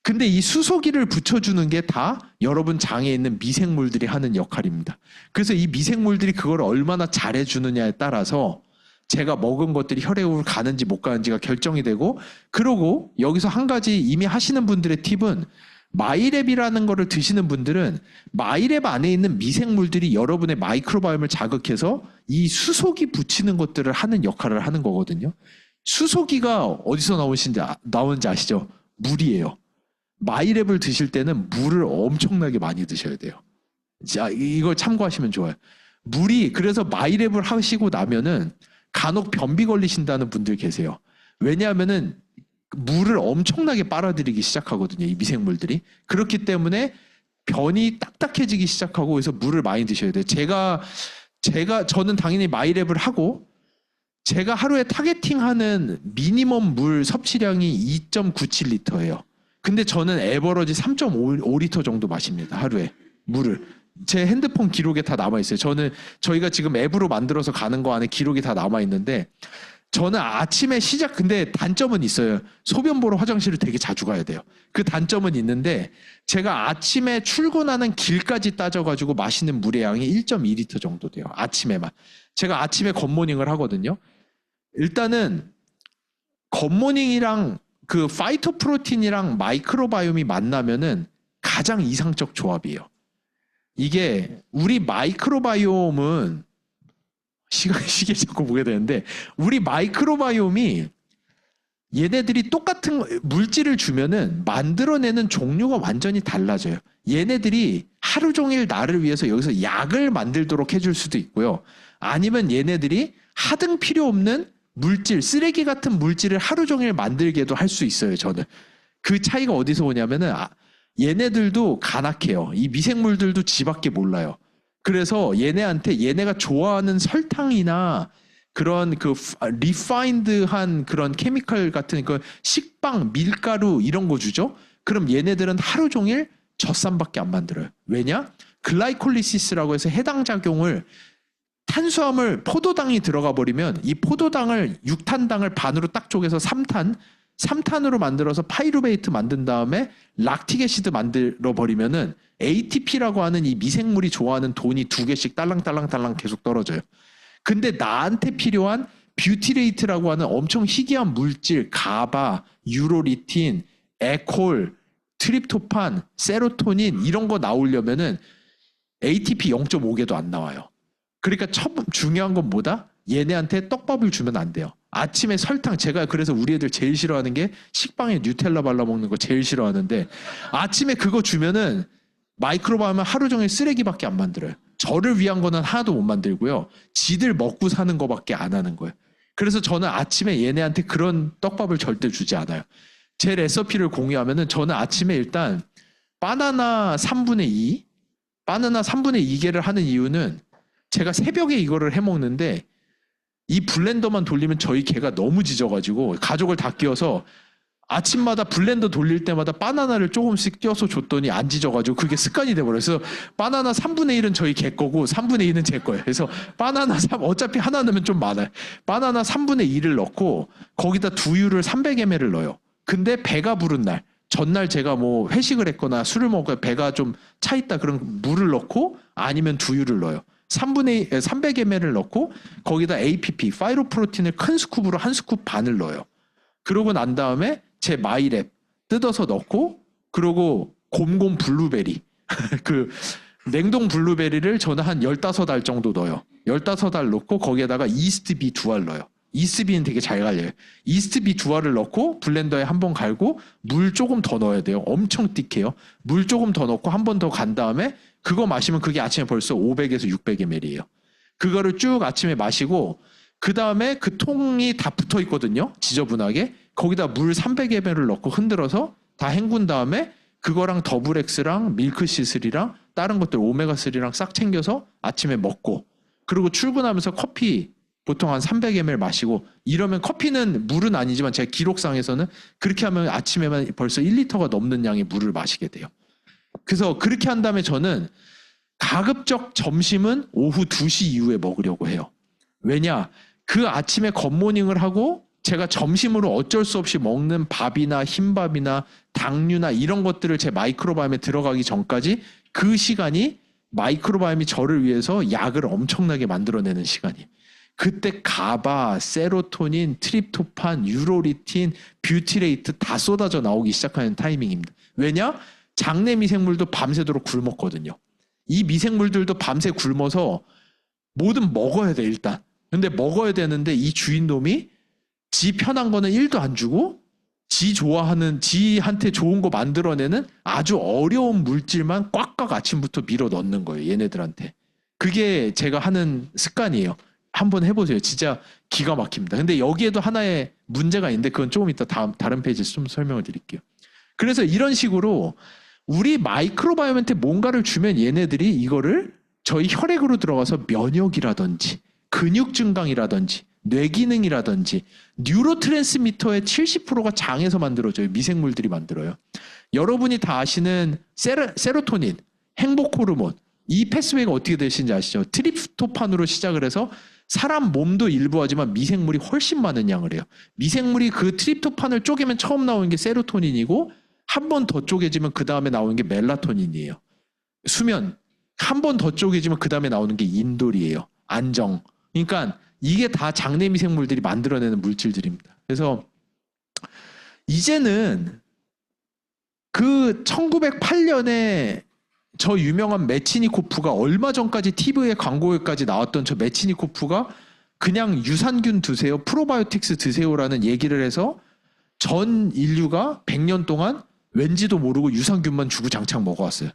근데 이 수소기를 붙여주는 게 다 여러분 장에 있는 미생물들이 하는 역할입니다. 그래서 이 미생물들이 그걸 얼마나 잘해주느냐에 따라서 제가 먹은 것들이 혈액으로 가는지 못 가는지가 결정이 되고, 그러고 여기서 한 가지 이미 하시는 분들의 팁은 마이랩이라는 거를 드시는 분들은 마이랩 안에 있는 미생물들이 여러분의 마이크로바이옴을 자극해서 이 수소기 붙이는 것들을 하는 역할을 하는 거거든요. 수소기가 어디서 나오는지 아시죠? 물이에요. 마이랩을 드실 때는 물을 엄청나게 많이 드셔야 돼요. 자, 이걸 참고하시면 좋아요. 물이 그래서 마이랩을 하시고 나면은 간혹 변비 걸리신다는 분들 계세요. 왜냐하면은 물을 엄청나게 빨아들이기 시작하거든요. 이 미생물들이. 그렇기 때문에 변이 딱딱해지기 시작하고 그래서 물을 많이 드셔야 돼요. 저는 당연히 마이랩을 하고 제가 하루에 타겟팅하는 미니멈 물 섭취량이 2.97리터예요. 근데 저는 에버러지 3.5리터 정도 마십니다. 하루에 물을. 제 핸드폰 기록에 다 남아있어요. 저희가 지금 앱으로 만들어서 가는 거 안에 기록이 다 남아있는데 저는 아침에 근데 단점은 있어요. 소변 보러 화장실을 되게 자주 가야 돼요. 그 단점은 있는데 제가 아침에 출근하는 길까지 따져가지고 마시는 물의 양이 1.2리터 정도 돼요. 아침에만. 제가 아침에 굿모닝을 하거든요. 일단은 겉모닝이랑 그 파이토프로틴이랑 마이크로바이옴이 만나면은 가장 이상적 조합이에요. 이게 우리 마이크로바이옴은 시계 자꾸 보게 되는데 우리 마이크로바이옴이 얘네들이 똑같은 물질을 주면은 만들어내는 종류가 완전히 달라져요. 얘네들이 하루 종일 나를 위해서 여기서 약을 만들도록 해줄 수도 있고요. 아니면 얘네들이 하등 필요 없는 물질, 쓰레기 같은 물질을 하루 종일 만들게도 할 수 있어요, 저는. 그 차이가 어디서 오냐면은 얘네들도 간악해요. 이 미생물들도 지밖에 몰라요. 그래서 얘네가 좋아하는 설탕이나 그런 그 리파인드한 그런 케미컬 같은 그 식빵, 밀가루 이런 거 주죠. 그럼 얘네들은 하루 종일 젖산밖에 안 만들어요. 왜냐? 글라이콜리시스라고 해서 해당 작용을 탄수화물 포도당이 들어가 버리면 이 포도당을 6탄당을 반으로 딱 쪼개서 3탄으로 만들어서 파이루베이트 만든 다음에 락틱 애시드 만들어 버리면은 ATP라고 하는 이 미생물이 좋아하는 돈이 2개씩 딸랑딸랑딸랑 계속 떨어져요. 근데 나한테 필요한 뷰티레이트라고 하는 엄청 희귀한 물질, 가바, 유로리틴, 에콜, 트립토판, 세로토닌 이런 거 나오려면은 ATP 0.5개도 안 나와요. 그러니까 중요한 건 뭐다? 얘네한테 떡밥을 주면 안 돼요. 아침에 설탕, 제가 그래서 우리 애들 제일 싫어하는 게 식빵에 뉴텔라 발라 먹는 거 제일 싫어하는데 아침에 그거 주면은 마이크로바이옴은 하루 종일 쓰레기밖에 안 만들어요. 저를 위한 거는 하나도 못 만들고요. 지들 먹고 사는 거밖에 안 하는 거예요. 그래서 저는 아침에 얘네한테 그런 떡밥을 절대 주지 않아요. 제 레시피를 공유하면은 저는 아침에 일단 바나나 3분의 2, 바나나 3분의 2개를 하는 이유는 제가 새벽에 이거를 해 먹는데 이 블렌더만 돌리면 저희 개가 너무 짖어가지고 가족을 다 끼워서 아침마다 블렌더 돌릴 때마다 바나나를 조금씩 껴서 줬더니 안 짖어가지고 그게 습관이 돼버려서 바나나 3분의 1은 저희 개 거고 3분의 2는 제 거예요. 그래서 바나나 3 어차피 하나 넣으면 좀 많아요. 바나나 3분의 2를 넣고 거기다 두유를 300ml를 넣어요. 근데 배가 부른 날 전날 제가 뭐 회식을 했거나 술을 먹고 배가 좀 차 있다 그런 물을 넣고 아니면 두유를 넣어요. 300ml를 넣고 거기다 APP, 파이로프로틴을 큰 스쿱으로 한 스쿱 반을 넣어요. 그러고 난 다음에 제 마이랩 뜯어서 넣고 그리고 곰곰 블루베리 그 냉동 블루베리를 저는 한 15알 정도 넣어요. 15알 넣고 거기에다가 이스트비 2알 넣어요. 이스트비는 되게 잘 갈려요. 이스트비 2알을 넣고 블렌더에 한번 갈고 물 조금 더 넣어야 돼요. 엄청 띡해요. 물 조금 더 넣고 한 번 더 간 다음에 그거 마시면 그게 아침에 벌써 500에서 600ml예요. 그거를 쭉 아침에 마시고 그 다음에 그 통이 다 붙어 있거든요. 지저분하게. 거기다 물 300ml를 넣고 흔들어서 다 헹군 다음에 그거랑 더블엑스랑 밀크시슬이랑 다른 것들 오메가3랑 싹 챙겨서 아침에 먹고 그리고 출근하면서 커피 보통 한 300ml 마시고 이러면 커피는 물은 아니지만 제 기록상에서는 그렇게 하면 아침에만 벌써 1리터가 넘는 양의 물을 마시게 돼요. 그래서 그렇게 한 다음에 저는 가급적 점심은 오후 2시 이후에 먹으려고 해요. 왜냐? 그 아침에 굿모닝을 하고 제가 점심으로 어쩔 수 없이 먹는 밥이나 흰밥이나 당류나 이런 것들을 제 마이크로바이옴에 들어가기 전까지 그 시간이 마이크로바이옴이 저를 위해서 약을 엄청나게 만들어내는 시간이에요. 그때 가바, 세로토닌, 트립토판, 유로리틴, 뷰티레이트 다 쏟아져 나오기 시작하는 타이밍입니다. 왜냐? 장내 미생물도 밤새도록 굶었거든요. 이 미생물들도 밤새 굶어서 뭐든 먹어야 돼 일단. 근데 먹어야 되는데 이 주인놈이 지 편한 거는 1도 안 주고 지 좋아하는 지한테 좋은 거 만들어내는 아주 어려운 물질만 꽉꽉 아침부터 밀어 넣는 거예요. 얘네들한테. 그게 제가 하는 습관이에요. 한번 해보세요. 진짜 기가 막힙니다. 근데 여기에도 하나의 문제가 있는데 그건 조금 이따 다른 페이지에서 좀 설명을 드릴게요. 그래서 이런 식으로 우리 마이크로바이옴한테 뭔가를 주면 얘네들이 이거를 저희 혈액으로 들어가서 면역이라든지 근육 증강이라든지 뇌기능이라든지 뉴로트랜스미터의 70%가 장에서 만들어져요. 미생물들이 만들어요. 여러분이 다 아시는 세로토닌, 행복 호르몬 이 패스웨이가 어떻게 되시는지 아시죠? 트립토판으로 시작을 해서 사람 몸도 일부 하지만 미생물이 훨씬 많은 양을 해요. 미생물이 그 트립토판을 쪼개면 처음 나오는 게 세로토닌이고 한 번 더 쪼개지면 그 다음에 나오는 게 멜라토닌이에요. 수면 한 번 더 쪼개지면 그 다음에 나오는 게 인돌이에요. 안정. 그러니까 이게 다 장내 미생물들이 만들어내는 물질들입니다. 그래서 이제는 그 1908년에 저 유명한 메치니코프가 얼마 전까지 TV에 광고에까지 나왔던 저 메치니코프가 그냥 유산균 드세요, 프로바이오틱스 드세요라는 얘기를 해서 전 인류가 100년 동안 왠지도 모르고 유산균만 주구장창 먹어왔어요.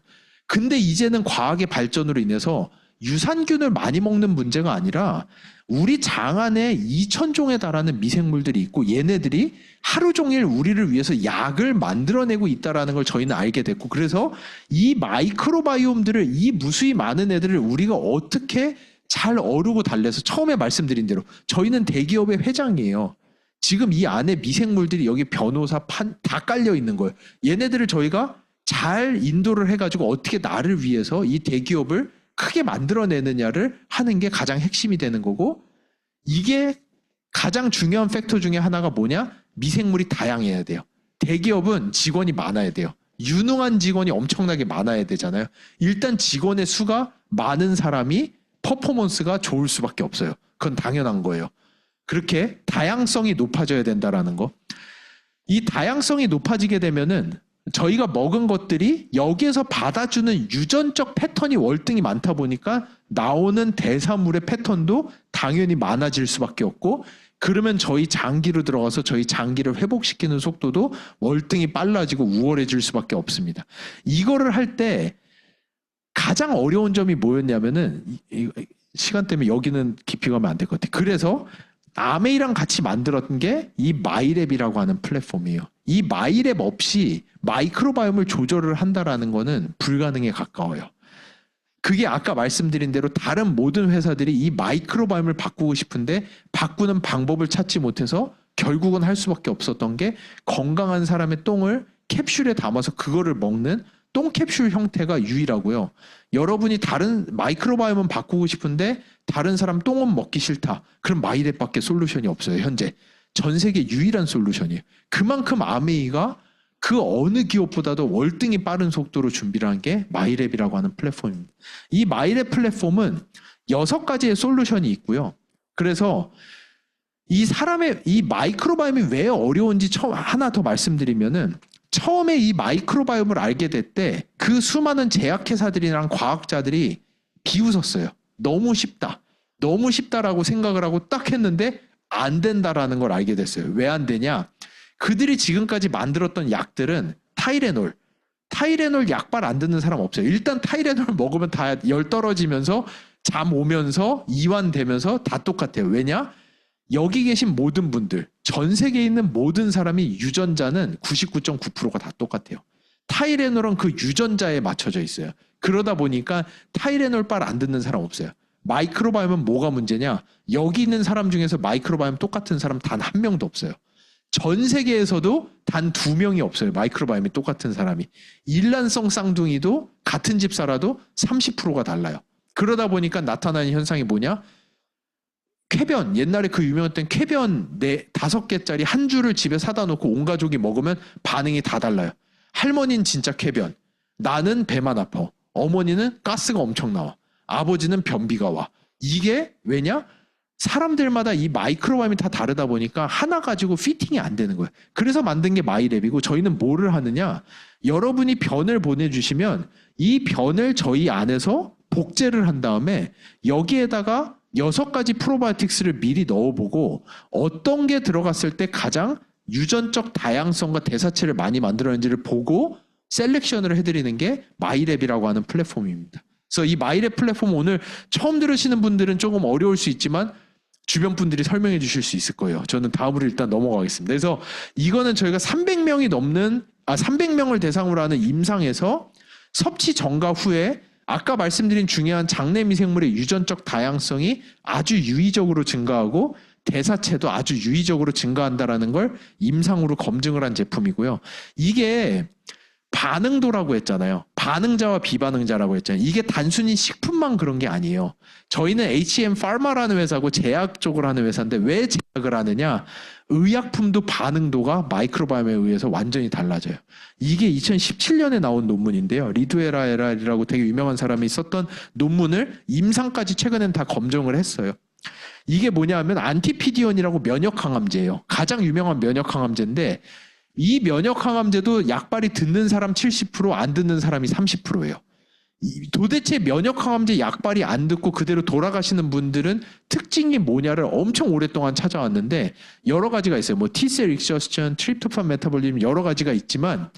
근데 이제는 과학의 발전으로 인해서 유산균을 많이 먹는 문제가 아니라 우리 장 안에 2,000종에 달하는 미생물들이 있고 얘네들이 하루 종일 우리를 위해서 약을 만들어내고 있다는 걸 저희는 알게 됐고, 그래서 이 마이크로바이옴들을, 이 무수히 많은 애들을 우리가 어떻게 잘 어루고 달래서, 처음에 말씀드린 대로 저희는 대기업의 회장이에요. 지금 이 안에 미생물들이 여기 변호사 다 깔려 있는 거예요. 얘네들을 저희가 잘 인도를 해가지고 어떻게 나를 위해서 이 대기업을 크게 만들어내느냐를 하는 게 가장 핵심이 되는 거고, 이게 가장 중요한 팩터 중에 하나가 뭐냐? 미생물이 다양해야 돼요. 대기업은 직원이 많아야 돼요. 유능한 직원이 엄청나게 많아야 되잖아요. 일단 직원의 수가 많은 사람이 퍼포먼스가 좋을 수밖에 없어요. 그건 당연한 거예요. 그렇게 다양성이 높아져야 된다라는 거. 이 다양성이 높아지게 되면은 저희가 먹은 것들이 여기에서 받아주는 유전적 패턴이 월등히 많다 보니까 나오는 대사물의 패턴도 당연히 많아질 수밖에 없고, 그러면 저희 장기로 들어가서 저희 장기를 회복시키는 속도도 월등히 빨라지고 우월해질 수밖에 없습니다. 이거를 할 때 가장 어려운 점이 뭐였냐면은, 시간 때문에 여기는 깊이 가면 안 될 것 같아요. 그래서 아메이랑 같이 만들었던 게 이 마이랩이라고 하는 플랫폼이에요. 이 마이랩 없이 마이크로바이옴을 조절을 한다라는 거는 불가능에 가까워요. 그게 아까 말씀드린 대로 다른 모든 회사들이 이 마이크로바이옴을 바꾸고 싶은데 바꾸는 방법을 찾지 못해서 결국은 할 수밖에 없었던 게, 건강한 사람의 똥을 캡슐에 담아서 그거를 먹는 똥캡슐 형태가 유일하고요. 여러분이 다른 마이크로바이옴은 바꾸고 싶은데 다른 사람 똥은 먹기 싫다. 그럼 마이랩밖에 솔루션이 없어요. 현재 전 세계 유일한 솔루션이에요. 그만큼 아메이가 그 어느 기업보다도 월등히 빠른 속도로 준비를 한 게 마이랩이라고 하는 플랫폼입니다. 이 마이랩 플랫폼은 6가지의 솔루션이 있고요. 그래서 이 마이크로바이옴이 왜 어려운지 하나 더 말씀드리면은, 처음에 이 마이크로바이옴을 알게 될 때 그 수많은 제약회사들이랑 과학자들이 비웃었어요. 너무 쉽다. 너무 쉽다라고 생각을 하고 딱 했는데 안 된다라는 걸 알게 됐어요. 왜 안 되냐? 그들이 지금까지 만들었던 약들은 타이레놀 약발 안 듣는 사람 없어요. 일단 타이레놀 먹으면 다 열 떨어지면서 잠 오면서 이완되면서 다 똑같아요. 왜냐? 여기 계신 모든 분들, 전 세계에 있는 모든 사람이 유전자는 99.9%가 다 똑같아요. 타이레놀은 그 유전자에 맞춰져 있어요. 그러다 보니까 타이레놀 안 듣는 사람 없어요. 마이크로바이옴은 뭐가 문제냐? 여기 있는 사람 중에서 마이크로바이옴 똑같은 사람 단 한 명도 없어요. 전 세계에서도 단 2명이 없어요. 마이크로바이옴이 똑같은 사람이. 일란성 쌍둥이도 같은 집 살아도 30%가 달라요. 그러다 보니까 나타나는 현상이 뭐냐? 쾌변, 옛날에 그 유명했던 쾌변 5개짜리 한 줄을 집에 사다 놓고 온 가족이 먹으면 반응이 다 달라요. 할머니는 진짜 쾌변, 나는 배만 아파, 어머니는 가스가 엄청 나와, 아버지는 변비가 와. 이게 왜냐? 사람들마다 이 마이크로바이옴이 다 다르다 보니까 하나 가지고 피팅이 안 되는 거예요. 그래서 만든 게 마이랩이고, 저희는 뭐를 하느냐? 여러분이 변을 보내주시면 이 변을 저희 안에서 복제를 한 다음에 여기에다가 6가지 프로바이오틱스를 미리 넣어보고 어떤 게 들어갔을 때 가장 유전적 다양성과 대사체를 많이 만들어내는지를 보고 셀렉션을 해드리는 게 마이랩이라고 하는 플랫폼입니다. 그래서 이 마이랩 플랫폼 오늘 처음 들으시는 분들은 조금 어려울 수 있지만 주변 분들이 설명해 주실 수 있을 거예요. 저는 다음으로 일단 넘어가겠습니다. 그래서 이거는 저희가 300명을 대상으로 하는 임상에서 섭취 전과 후에 아까 말씀드린 중요한 장내 미생물의 유전적 다양성이 아주 유의적으로 증가하고 대사체도 아주 유의적으로 증가한다는 걸 임상으로 검증을 한 제품이고요. 이게 반응도라고 했잖아요. 반응자와 비반응자라고 했잖아요. 이게 단순히 식품만 그런 게 아니에요. 저희는 HM 파마라는 회사고 제약 쪽을 하는 회사인데 왜 제약을 하느냐? 의약품도 반응도가 마이크로바이옴에 의해서 완전히 달라져요. 이게 2017년에 나온 논문인데요. 리두에라 에랄이라고 되게 유명한 사람이 썼던 논문을 임상까지 최근엔 다 검증을 했어요. 이게 뭐냐 하면 안티피디온이라고 면역 항암제예요. 가장 유명한 면역 항암제인데 이 면역항암제도 약발이 듣는 사람 70%, 안 듣는 사람이 30%예요. 도대체 면역항암제 약발이 안 듣고 그대로 돌아가시는 분들은 특징이 뭐냐를 엄청 오랫동안 찾아왔는데 여러 가지가 있어요. 뭐 T셀 익셔스션, 트립토판 메타볼리즘 여러 가지가 있지만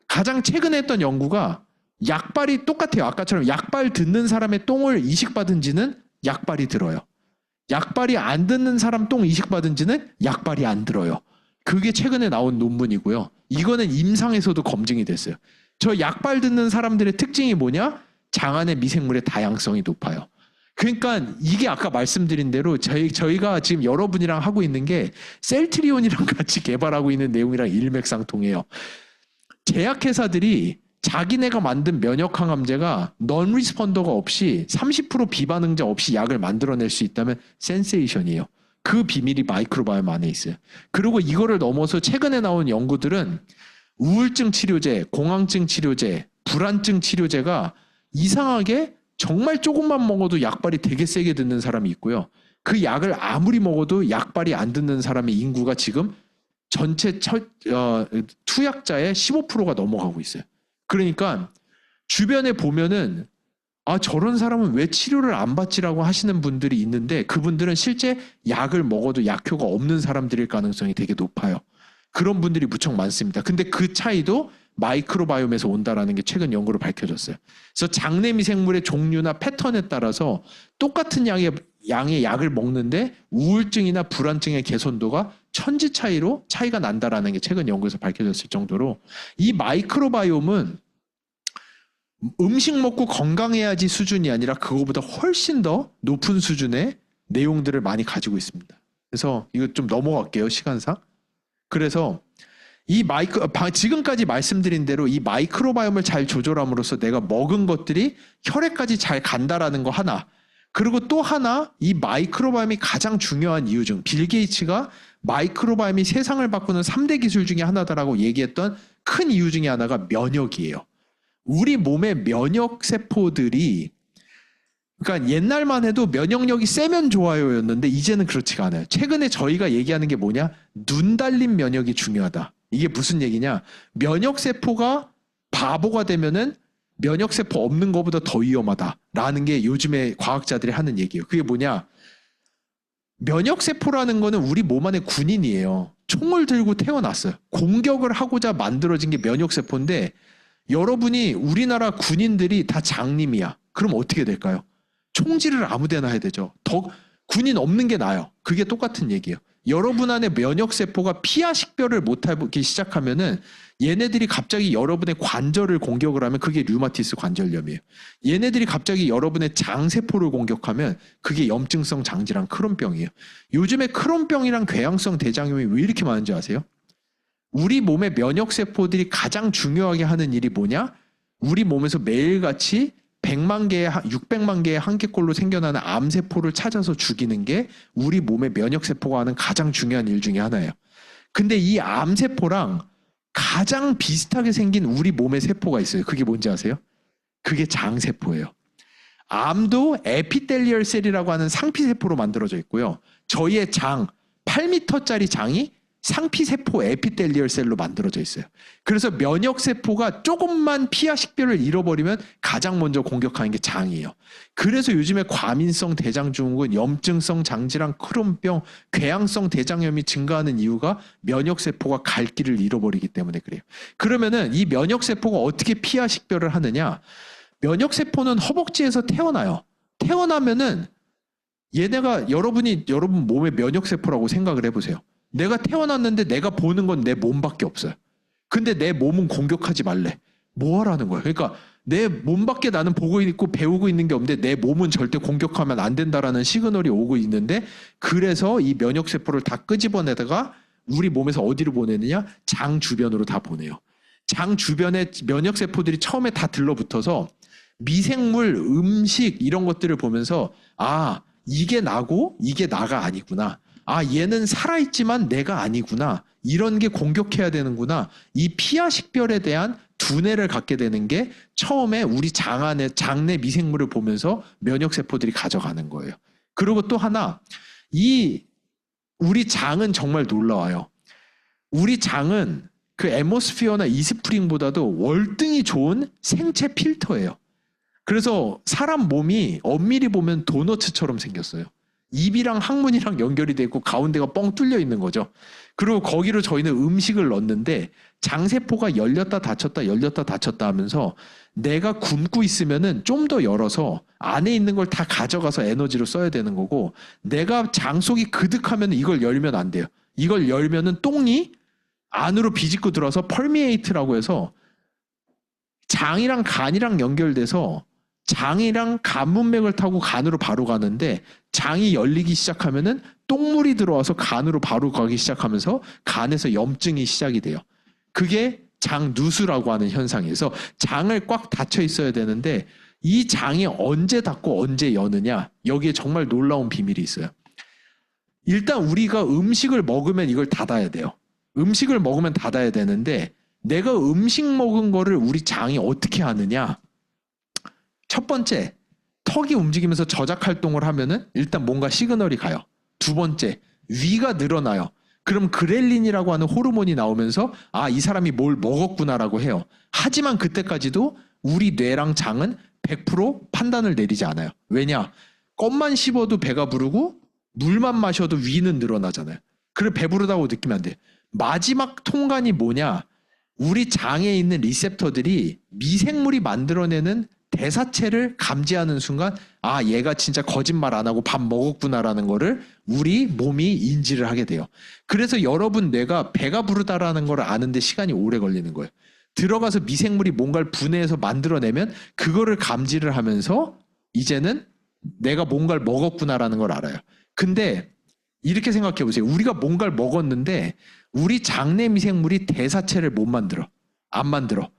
가장 최근에 했던 연구가 약발이 똑같아요. 아까처럼 약발 듣는 사람의 똥을 이식받은 지는 약발이 들어요. 약발이 안 듣는 사람 똥 이식받은 지는 약발이 안 들어요. 그게 최근에 나온 논문이고요. 이거는 임상에서도 검증이 됐어요. 저 약발 듣는 사람들의 특징이 뭐냐? 장 안의 미생물의 다양성이 높아요. 그러니까 이게 아까 말씀드린 대로 저희가 지금 여러분이랑 하고 있는 게 셀트리온이랑 같이 개발하고 있는 내용이랑 일맥상통해요. 제약회사들이 자기네가 만든 면역항암제가 넌 리스폰더가 없이 30% 비반응자 없이 약을 만들어낼 수 있다면 센세이션이에요. 그 비밀이 마이크로바이옴 안에 있어요. 그리고 이거를 넘어서 최근에 나온 연구들은 우울증 치료제, 공황증 치료제, 불안증 치료제가 이상하게 정말 조금만 먹어도 약발이 되게 세게 듣는 사람이 있고요. 그 약을 아무리 먹어도 약발이 안 듣는 사람의 인구가 지금 전체 투약자의 15%가 넘어가고 있어요. 그러니까 주변에 보면은 아 저런 사람은 왜 치료를 안 받지라고 하시는 분들이 있는데 그분들은 실제 약을 먹어도 약효가 없는 사람들일 가능성이 되게 높아요. 그런 분들이 무척 많습니다. 근데 그 차이도 마이크로바이옴에서 온다라는 게 최근 연구로 밝혀졌어요. 그래서 장내 미생물의 종류나 패턴에 따라서 똑같은 양의 약을 먹는데 우울증이나 불안증의 개선도가 천지 차이로 차이가 난다라는 게 최근 연구에서 밝혀졌을 정도로 이 마이크로바이옴은 음식 먹고 건강해야지 수준이 아니라 그거보다 훨씬 더 높은 수준의 내용들을 많이 가지고 있습니다. 그래서 이거 좀 넘어갈게요, 시간상. 그래서 지금까지 말씀드린 대로 이 마이크로바이옴을 잘 조절함으로써 내가 먹은 것들이 혈액까지 잘 간다라는 거 하나. 그리고 또 하나, 이 마이크로바이옴이 가장 중요한 이유 중 빌 게이츠가 마이크로바이옴이 세상을 바꾸는 3대 기술 중에 하나다라고 얘기했던 큰 이유 중에 하나가 면역이에요. 우리 몸의 면역세포들이 그러니까 옛날만 해도 면역력이 세면 좋아요였는데 이제는 그렇지가 않아요. 최근에 저희가 얘기하는 게 뭐냐? 눈 달린 면역이 중요하다. 이게 무슨 얘기냐? 면역세포가 바보가 되면은 면역세포 없는 것보다 더 위험하다라는 게 요즘에 과학자들이 하는 얘기예요. 그게 뭐냐? 면역세포라는 거는 우리 몸 안의 군인이에요. 총을 들고 태어났어요. 공격을 하고자 만들어진 게 면역세포인데 여러분이 우리나라 군인들이 다 장님이야. 그럼 어떻게 될까요? 총질을 아무데나 해야 되죠. 더 군인 없는 게 나아요. 그게 똑같은 얘기예요. 여러분 안에 면역세포가 피하 식별을 못하기 시작하면은 얘네들이 갑자기 여러분의 관절을 공격을 하면 그게 류마티스 관절염이에요. 얘네들이 갑자기 여러분의 장세포를 공격하면 그게 염증성 장질환 크론병이에요. 요즘에 크론병이랑 궤양성 대장염이 왜 이렇게 많은지 아세요? 우리 몸의 면역세포들이 가장 중요하게 하는 일이 뭐냐? 우리 몸에서 매일같이 100만 개의, 600만 개의 한계꼴로 생겨나는 암세포를 찾아서 죽이는 게 우리 몸의 면역세포가 하는 가장 중요한 일 중에 하나예요. 근데 이 암세포랑 가장 비슷하게 생긴 우리 몸의 세포가 있어요. 그게 뭔지 아세요? 그게 장세포예요. 암도 에피텔리얼 셀이라고 하는 상피세포로 만들어져 있고요. 저희의 장, 8m짜리 장이 상피세포 에피텔리얼 셀로 만들어져 있어요. 그래서 면역세포가 조금만 피하 식별을 잃어버리면 가장 먼저 공격하는 게 장이에요. 그래서 요즘에 과민성 대장증후군, 염증성 장질환, 크론병, 궤양성 대장염이 증가하는 이유가 면역세포가 갈 길을 잃어버리기 때문에 그래요. 그러면은 이 면역세포가 어떻게 피하 식별을 하느냐? 면역세포는 허벅지에서 태어나요. 태어나면은 얘네가 여러분 몸의 면역세포라고 생각을 해보세요. 내가 태어났는데 내가 보는 건 내 몸밖에 없어요. 근데 내 몸은 공격하지 말래. 뭐 하라는 거야? 그러니까 내 몸밖에 나는 보고 있고 배우고 있는 게 없는데 내 몸은 절대 공격하면 안 된다라는 시그널이 오고 있는데 그래서 이 면역세포를 다 끄집어내다가 우리 몸에서 어디로 보내느냐? 장 주변으로 다 보내요. 장 주변에 면역세포들이 처음에 다 들러붙어서 미생물, 음식 이런 것들을 보면서 아 이게 나고 이게 나가 아니구나. 아 얘는 살아있지만 내가 아니구나. 이런 게 공격해야 되는구나. 이 피하 식별에 대한 두뇌를 갖게 되는 게 처음에 우리 장내 미생물을 보면서 면역세포들이 가져가는 거예요. 그리고 또 하나 우리 장은 정말 놀라워요. 우리 장은 그 애모스피어나 이스프링보다도 월등히 좋은 생체 필터예요. 그래서 사람 몸이 엄밀히 보면 도너츠처럼 생겼어요. 입이랑 항문이랑 연결이 돼 있고 가운데가 뻥 뚫려 있는 거죠. 그리고 거기로 저희는 음식을 넣는데 장세포가 열렸다 닫혔다 열렸다 닫혔다 하면서 내가 굶고 있으면은 좀 더 열어서 안에 있는 걸 다 가져가서 에너지로 써야 되는 거고, 내가 장 속이 그득하면 이걸 열면 안 돼요. 이걸 열면은 똥이 안으로 비집고 들어와서 펄미에이트라고 해서 장이랑 간이랑 연결돼서 장이랑 간 문맥을 타고 간으로 바로 가는데, 장이 열리기 시작하면은 똥물이 들어와서 간으로 바로 가기 시작하면서 간에서 염증이 시작이 돼요. 그게 장누수라고 하는 현상이어서 장을 꽉 닫혀 있어야 되는데, 이 장이 언제 닫고 언제 여느냐, 여기에 정말 놀라운 비밀이 있어요. 일단 우리가 음식을 먹으면 이걸 닫아야 돼요. 음식을 먹으면 닫아야 되는데, 내가 음식 먹은 거를 우리 장이 어떻게 하느냐. 첫 번째, 턱이 움직이면서 저작 활동을 하면은 일단 뭔가 시그널이 가요. 두 번째, 위가 늘어나요. 그럼 그렐린이라고 하는 호르몬이 나오면서 아, 이 사람이 뭘 먹었구나라고 해요. 하지만 그때까지도 우리 뇌랑 장은 100% 판단을 내리지 않아요. 왜냐? 껌만 씹어도 배가 부르고 물만 마셔도 위는 늘어나잖아요. 그래, 배부르다고 느끼면 안 돼. 마지막 통관이 뭐냐? 우리 장에 있는 리셉터들이 미생물이 만들어내는 대사체를 감지하는 순간 아, 얘가 진짜 거짓말 안 하고 밥 먹었구나라는 거를 우리 몸이 인지를 하게 돼요. 그래서 여러분 뇌가 배가 부르다라는 걸 아는데 시간이 오래 걸리는 거예요. 들어가서 미생물이 뭔가를 분해해서 만들어내면 그거를 감지를 하면서 이제는 내가 뭔가를 먹었구나라는 걸 알아요. 근데 이렇게 생각해 보세요. 우리가 뭔가를 먹었는데 우리 장내 미생물이 대사체를 못 만들어. 안 만들어.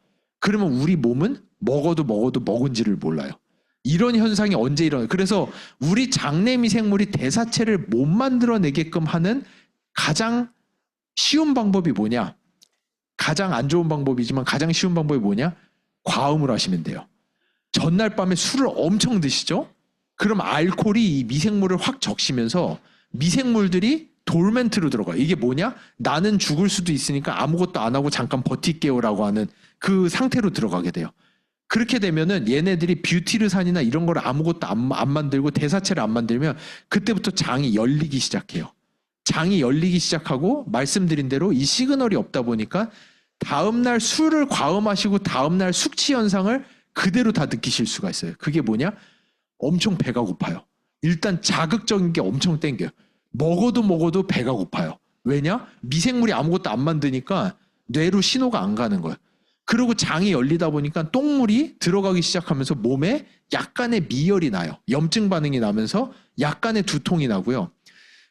그러면 우리 몸은 먹어도 먹은지를 몰라요. 이런 현상이 언제 일어나요? 그래서 우리 장내 미생물이 대사체를 못 만들어내게끔 하는 가장 쉬운 방법이 뭐냐? 가장 안 좋은 방법이지만 가장 쉬운 방법이 뭐냐? 과음을 하시면 돼요. 전날 밤에 술을 엄청 드시죠? 그럼 알코올이 이 미생물을 확 적시면서 미생물들이 돌멘트로 들어가요. 이게 뭐냐? 나는 죽을 수도 있으니까 아무것도 안 하고 잠깐 버틸게요라고 하는 그 상태로 들어가게 돼요. 그렇게 되면은 얘네들이 뷰티르산이나 이런 걸 아무것도 안 만들고 대사체를 안 만들면 그때부터 장이 열리기 시작해요. 장이 열리기 시작하고 말씀드린 대로 이 시그널이 없다 보니까 다음날 술을 과음하시고 다음날 숙취 현상을 그대로 다 느끼실 수가 있어요. 그게 뭐냐? 엄청 배가 고파요. 일단 자극적인 게 엄청 땡겨요. 먹어도 배가 고파요. 왜냐? 미생물이 아무것도 안 만드니까 뇌로 신호가 안 가는 거예요. 그리고 장이 열리다 보니까 똥물이 들어가기 시작하면서 몸에 약간의 미열이 나요. 염증 반응이 나면서 약간의 두통이 나고요.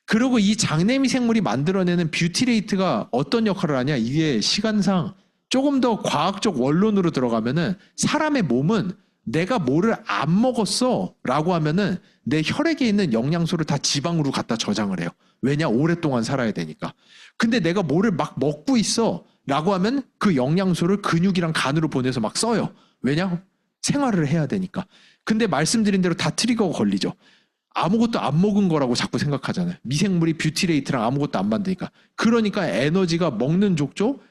그리고 이 장내 미생물이 만들어내는 뷰티레이트가 어떤 역할을 하냐? 이게 시간상 조금 더 과학적 원론으로 들어가면은 사람의 몸은 내가 뭐를 안 먹었어 라고 하면은 내 혈액에 있는 영양소를 다 지방으로 갖다 저장을 해요. 왜냐? 오랫동안 살아야 되니까. 근데 내가 뭐를 막 먹고 있어 라고 하면 그 영양소를 근육이랑 간으로 보내서 막 써요. 왜냐? 생활을 해야 되니까. 근데 말씀드린 대로 다 트리거가 걸리죠. 아무것도 안 먹은 거라고 자꾸 생각하잖아요. 미생물이 뷰티레이트랑 아무것도 안 만드니까. 그러니까 에너지가 먹는 족족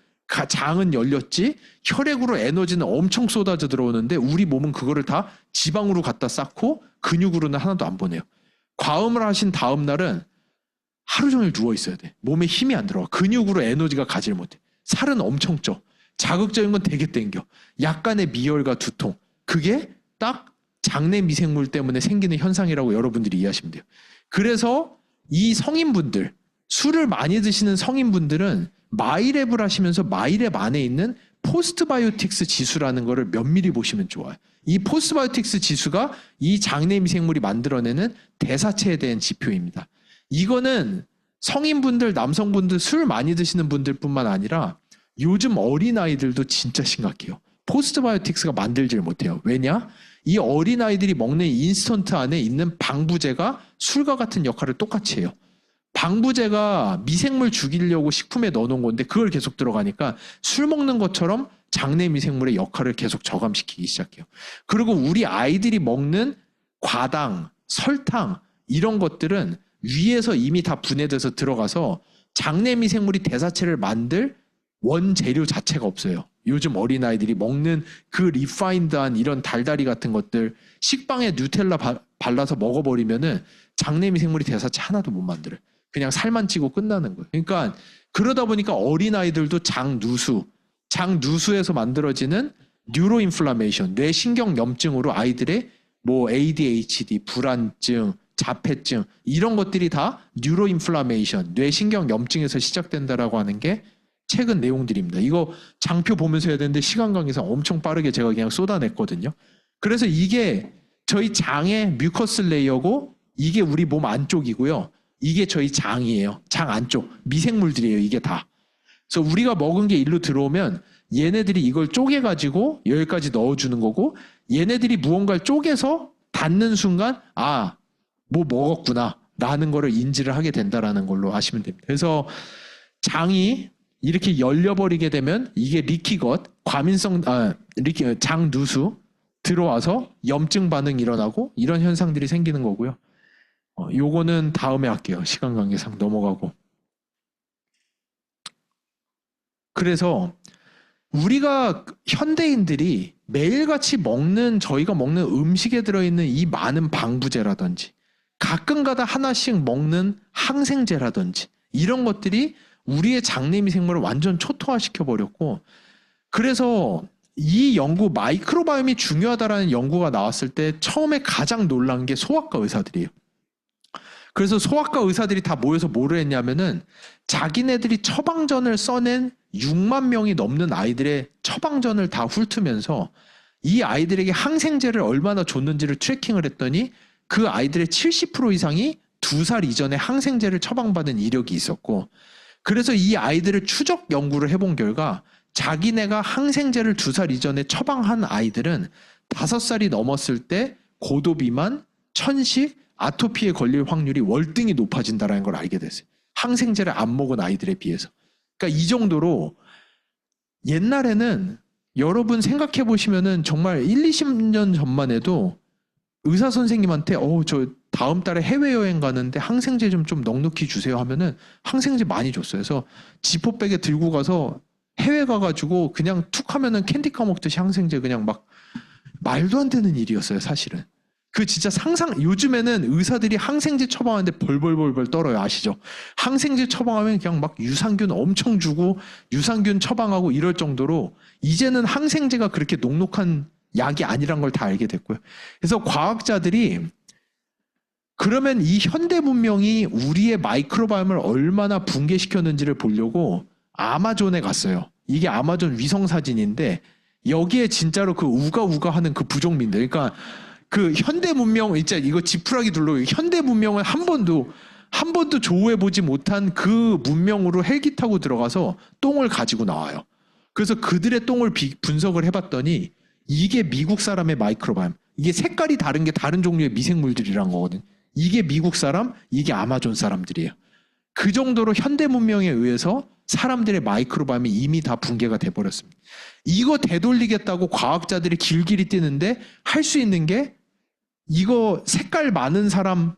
장은 열렸지 혈액으로 에너지는 엄청 쏟아져 들어오는데 우리 몸은 그거를 다 지방으로 갖다 쌓고 근육으로는 하나도 안 보내요. 과음을 하신 다음 날은 하루 종일 누워 있어야 돼. 몸에 힘이 안 들어와. 근육으로 에너지가 가지를 못해. 살은 엄청 쪄. 자극적인 건 되게 땡겨. 약간의 미열과 두통. 그게 딱 장내 미생물 때문에 생기는 현상이라고 여러분들이 이해하시면 돼요. 그래서 이 성인분들, 술을 많이 드시는 성인분들은 마이랩을 하시면서 마이랩 안에 있는 포스트바이오틱스 지수라는 거를 면밀히 보시면 좋아요. 이 포스트바이오틱스 지수가 이 장내 미생물이 만들어내는 대사체에 대한 지표입니다. 이거는 성인분들, 남성분들, 술 많이 드시는 분들뿐만 아니라 요즘 어린아이들도 진짜 심각해요. 포스트바이오틱스가 만들질 못해요. 왜냐? 이 어린아이들이 먹는 인스턴트 안에 있는 방부제가 술과 같은 역할을 똑같이 해요. 방부제가 미생물 죽이려고 식품에 넣어놓은 건데 그걸 계속 들어가니까 술 먹는 것처럼 장내 미생물의 역할을 계속 저감시키기 시작해요. 그리고 우리 아이들이 먹는 과당, 설탕 이런 것들은 위에서 이미 다 분해돼서 들어가서 장내 미생물이 대사체를 만들 원재료 자체가 없어요. 요즘 어린아이들이 먹는 그 리파인드한 이런 달달이 같은 것들 식빵에 누텔라 발라서 먹어버리면은 장내미생물이 대사체 하나도 못 만들어요. 그냥 살만 찌고 끝나는 거예요. 그러니까 그러다 보니까 어린아이들도 장누수에서 만들어지는 뉴로인플라메이션, 뇌신경염증으로 아이들의 뭐 ADHD, 불안증, 자폐증 이런 것들이 다 뉴로인플라메이션, 뇌신경염증에서 시작된다라고 하는 게 최근 내용들입니다. 이거 장표 보면서 해야 되는데 시간 관계상 엄청 빠르게 제가 그냥 쏟아냈거든요. 그래서 이게 저희 장의 뮤커스 레이어고 이게 우리 몸 안쪽이고요. 이게 저희 장이에요. 장 안쪽 미생물들이에요. 이게 다. 그래서 우리가 먹은 게 일로 들어오면 얘네들이 이걸 쪼개가지고 여기까지 넣어주는 거고 얘네들이 무언가를 쪼개서 닿는 순간 뭐 먹었구나 라는 거를 인지를 하게 된다라는 걸로 아시면 됩니다. 그래서 장이 이렇게 열려버리게 되면 이게 리키것, 장누수 들어와서 염증 반응이 일어나고 이런 현상들이 생기는 거고요. 요거는 다음에 할게요. 시간 관계상 넘어가고. 그래서 우리가 현대인들이 매일같이 저희가 먹는 음식에 들어있는 이 많은 방부제라든지 가끔가다 하나씩 먹는 항생제라든지 이런 것들이 우리의 장내미생물을 완전 초토화시켜버렸고 그래서 이 연구 마이크로바이옴이 중요하다라는 연구가 나왔을 때 처음에 가장 놀란 게 소아과 의사들이에요. 그래서 소아과 의사들이 다 모여서 뭐를 했냐면은 자기네들이 처방전을 써낸 6만 명이 넘는 아이들의 처방전을 다 훑으면서 이 아이들에게 항생제를 얼마나 줬는지를 트래킹을 했더니 그 아이들의 70% 이상이 2살 이전에 항생제를 처방받은 이력이 있었고 그래서 이 아이들을 추적 연구를 해본 결과 자기네가 항생제를 2살 이전에 처방한 아이들은 5살이 넘었을 때 고도비만, 천식, 아토피에 걸릴 확률이 월등히 높아진다는 걸 알게 됐어요. 항생제를 안 먹은 아이들에 비해서. 그러니까 이 정도로 옛날에는 여러분 생각해 보시면은 정말 1, 20년 전만 해도 의사 선생님한테 저 다음 달에 해외여행 가는데 항생제 좀 넉넉히 주세요 하면은 항생제 많이 줬어요. 그래서 지퍼백에 들고 가서 해외 가가지고 그냥 툭 하면은 캔디 까먹듯이 항생제 그냥 막 말도 안 되는 일이었어요, 사실은. 그 진짜 요즘에는 의사들이 항생제 처방하는데 벌벌벌벌 떨어요. 아시죠? 항생제 처방하면 그냥 막 유산균 엄청 주고 유산균 처방하고 이럴 정도로 이제는 항생제가 그렇게 녹록한 약이 아니란 걸 다 알게 됐고요. 그래서 과학자들이 그러면 이 현대 문명이 우리의 마이크로바이옴을 얼마나 붕괴시켰는지를 보려고 아마존에 갔어요. 이게 아마존 위성 사진인데 여기에 진짜로 그 우가우가 하는 그 부족민들, 그러니까 그 현대 문명, 진짜 이거 지푸라기 둘러 현대 문명을 한 번도 조우해 보지 못한 그 문명으로 헬기 타고 들어가서 똥을 가지고 나와요. 그래서 그들의 똥을 분석을 해봤더니 이게 미국 사람의 마이크로바이옴, 이게 색깔이 다른 게 다른 종류의 미생물들이란 거거든. 이게 미국 사람, 이게 아마존 사람들이에요. 그 정도로 현대 문명에 의해서 사람들의 마이크로바이옴이 이미 다 붕괴가 돼버렸습니다. 이거 되돌리겠다고 과학자들이 길길이 뛰는데 할 수 있는 게 이거 색깔 많은 사람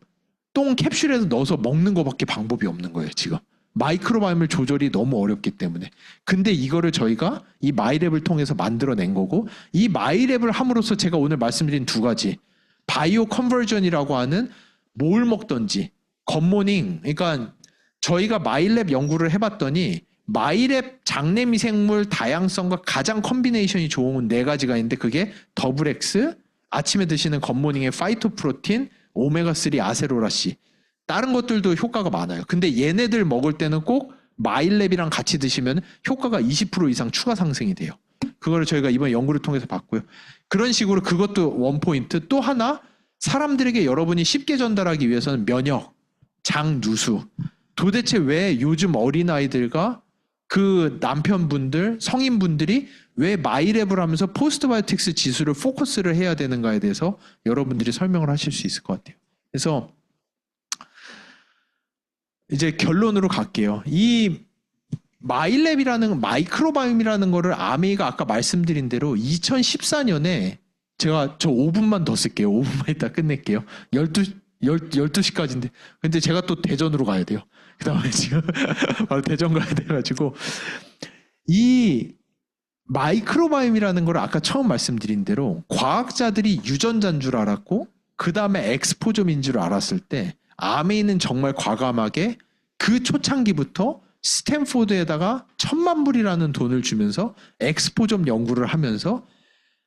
똥 캡슐에서 넣어서 먹는 거밖에 방법이 없는 거예요, 지금. 마이크로바이옴을 조절이 너무 어렵기 때문에. 근데 이거를 저희가 이 마이랩을 통해서 만들어낸 거고, 이 마이랩을 함으로써 제가 오늘 말씀드린 두 가지, 바이오 컨버전이라고 하는 뭘 먹던지, 굿모닝, 그러니까 저희가 마이랩 연구를 해봤더니 마이랩 장내미생물 다양성과 가장 컨비네이션이 좋은 네 가지가 있는데 그게 더블 X, 아침에 드시는 굿모닝의 파이토프로틴, 오메가3 아세로라씨, 다른 것들도 효과가 많아요. 근데 얘네들 먹을 때는 꼭 마이랩이랑 같이 드시면 효과가 20% 이상 추가 상승이 돼요. 그거를 저희가 이번 연구를 통해서 봤고요. 그런 식으로 그것도 원포인트. 또 하나, 사람들에게 여러분이 쉽게 전달하기 위해서는 면역, 장누수. 도대체 왜 요즘 어린아이들과 그 남편분들, 성인분들이 왜 마이랩을 하면서 포스트바이오틱스 지수를 포커스를 해야 되는가에 대해서 여러분들이 설명을 하실 수 있을 것 같아요. 그래서 이제 결론으로 갈게요. 이 마이랩이라는 마이크로바이옴이라는 거를 아메이가 아까 말씀드린 대로 2014년에 제가 저 5분만 더 쓸게요. 5분만 있다 끝낼게요. 12시까지인데. 근데 제가 또 대전으로 가야 돼요. 그 다음에 지금 바로 대전 가야 돼가지고 이 마이크로바이옴이라는 걸 아까 처음 말씀드린 대로 과학자들이 유전자인 줄 알았고 그 다음에 엑스포점인 줄 알았을 때 아메이는 정말 과감하게 그 초창기부터 스탠포드에다가 1,000,000불이라는 돈을 주면서 엑스포점 연구를 하면서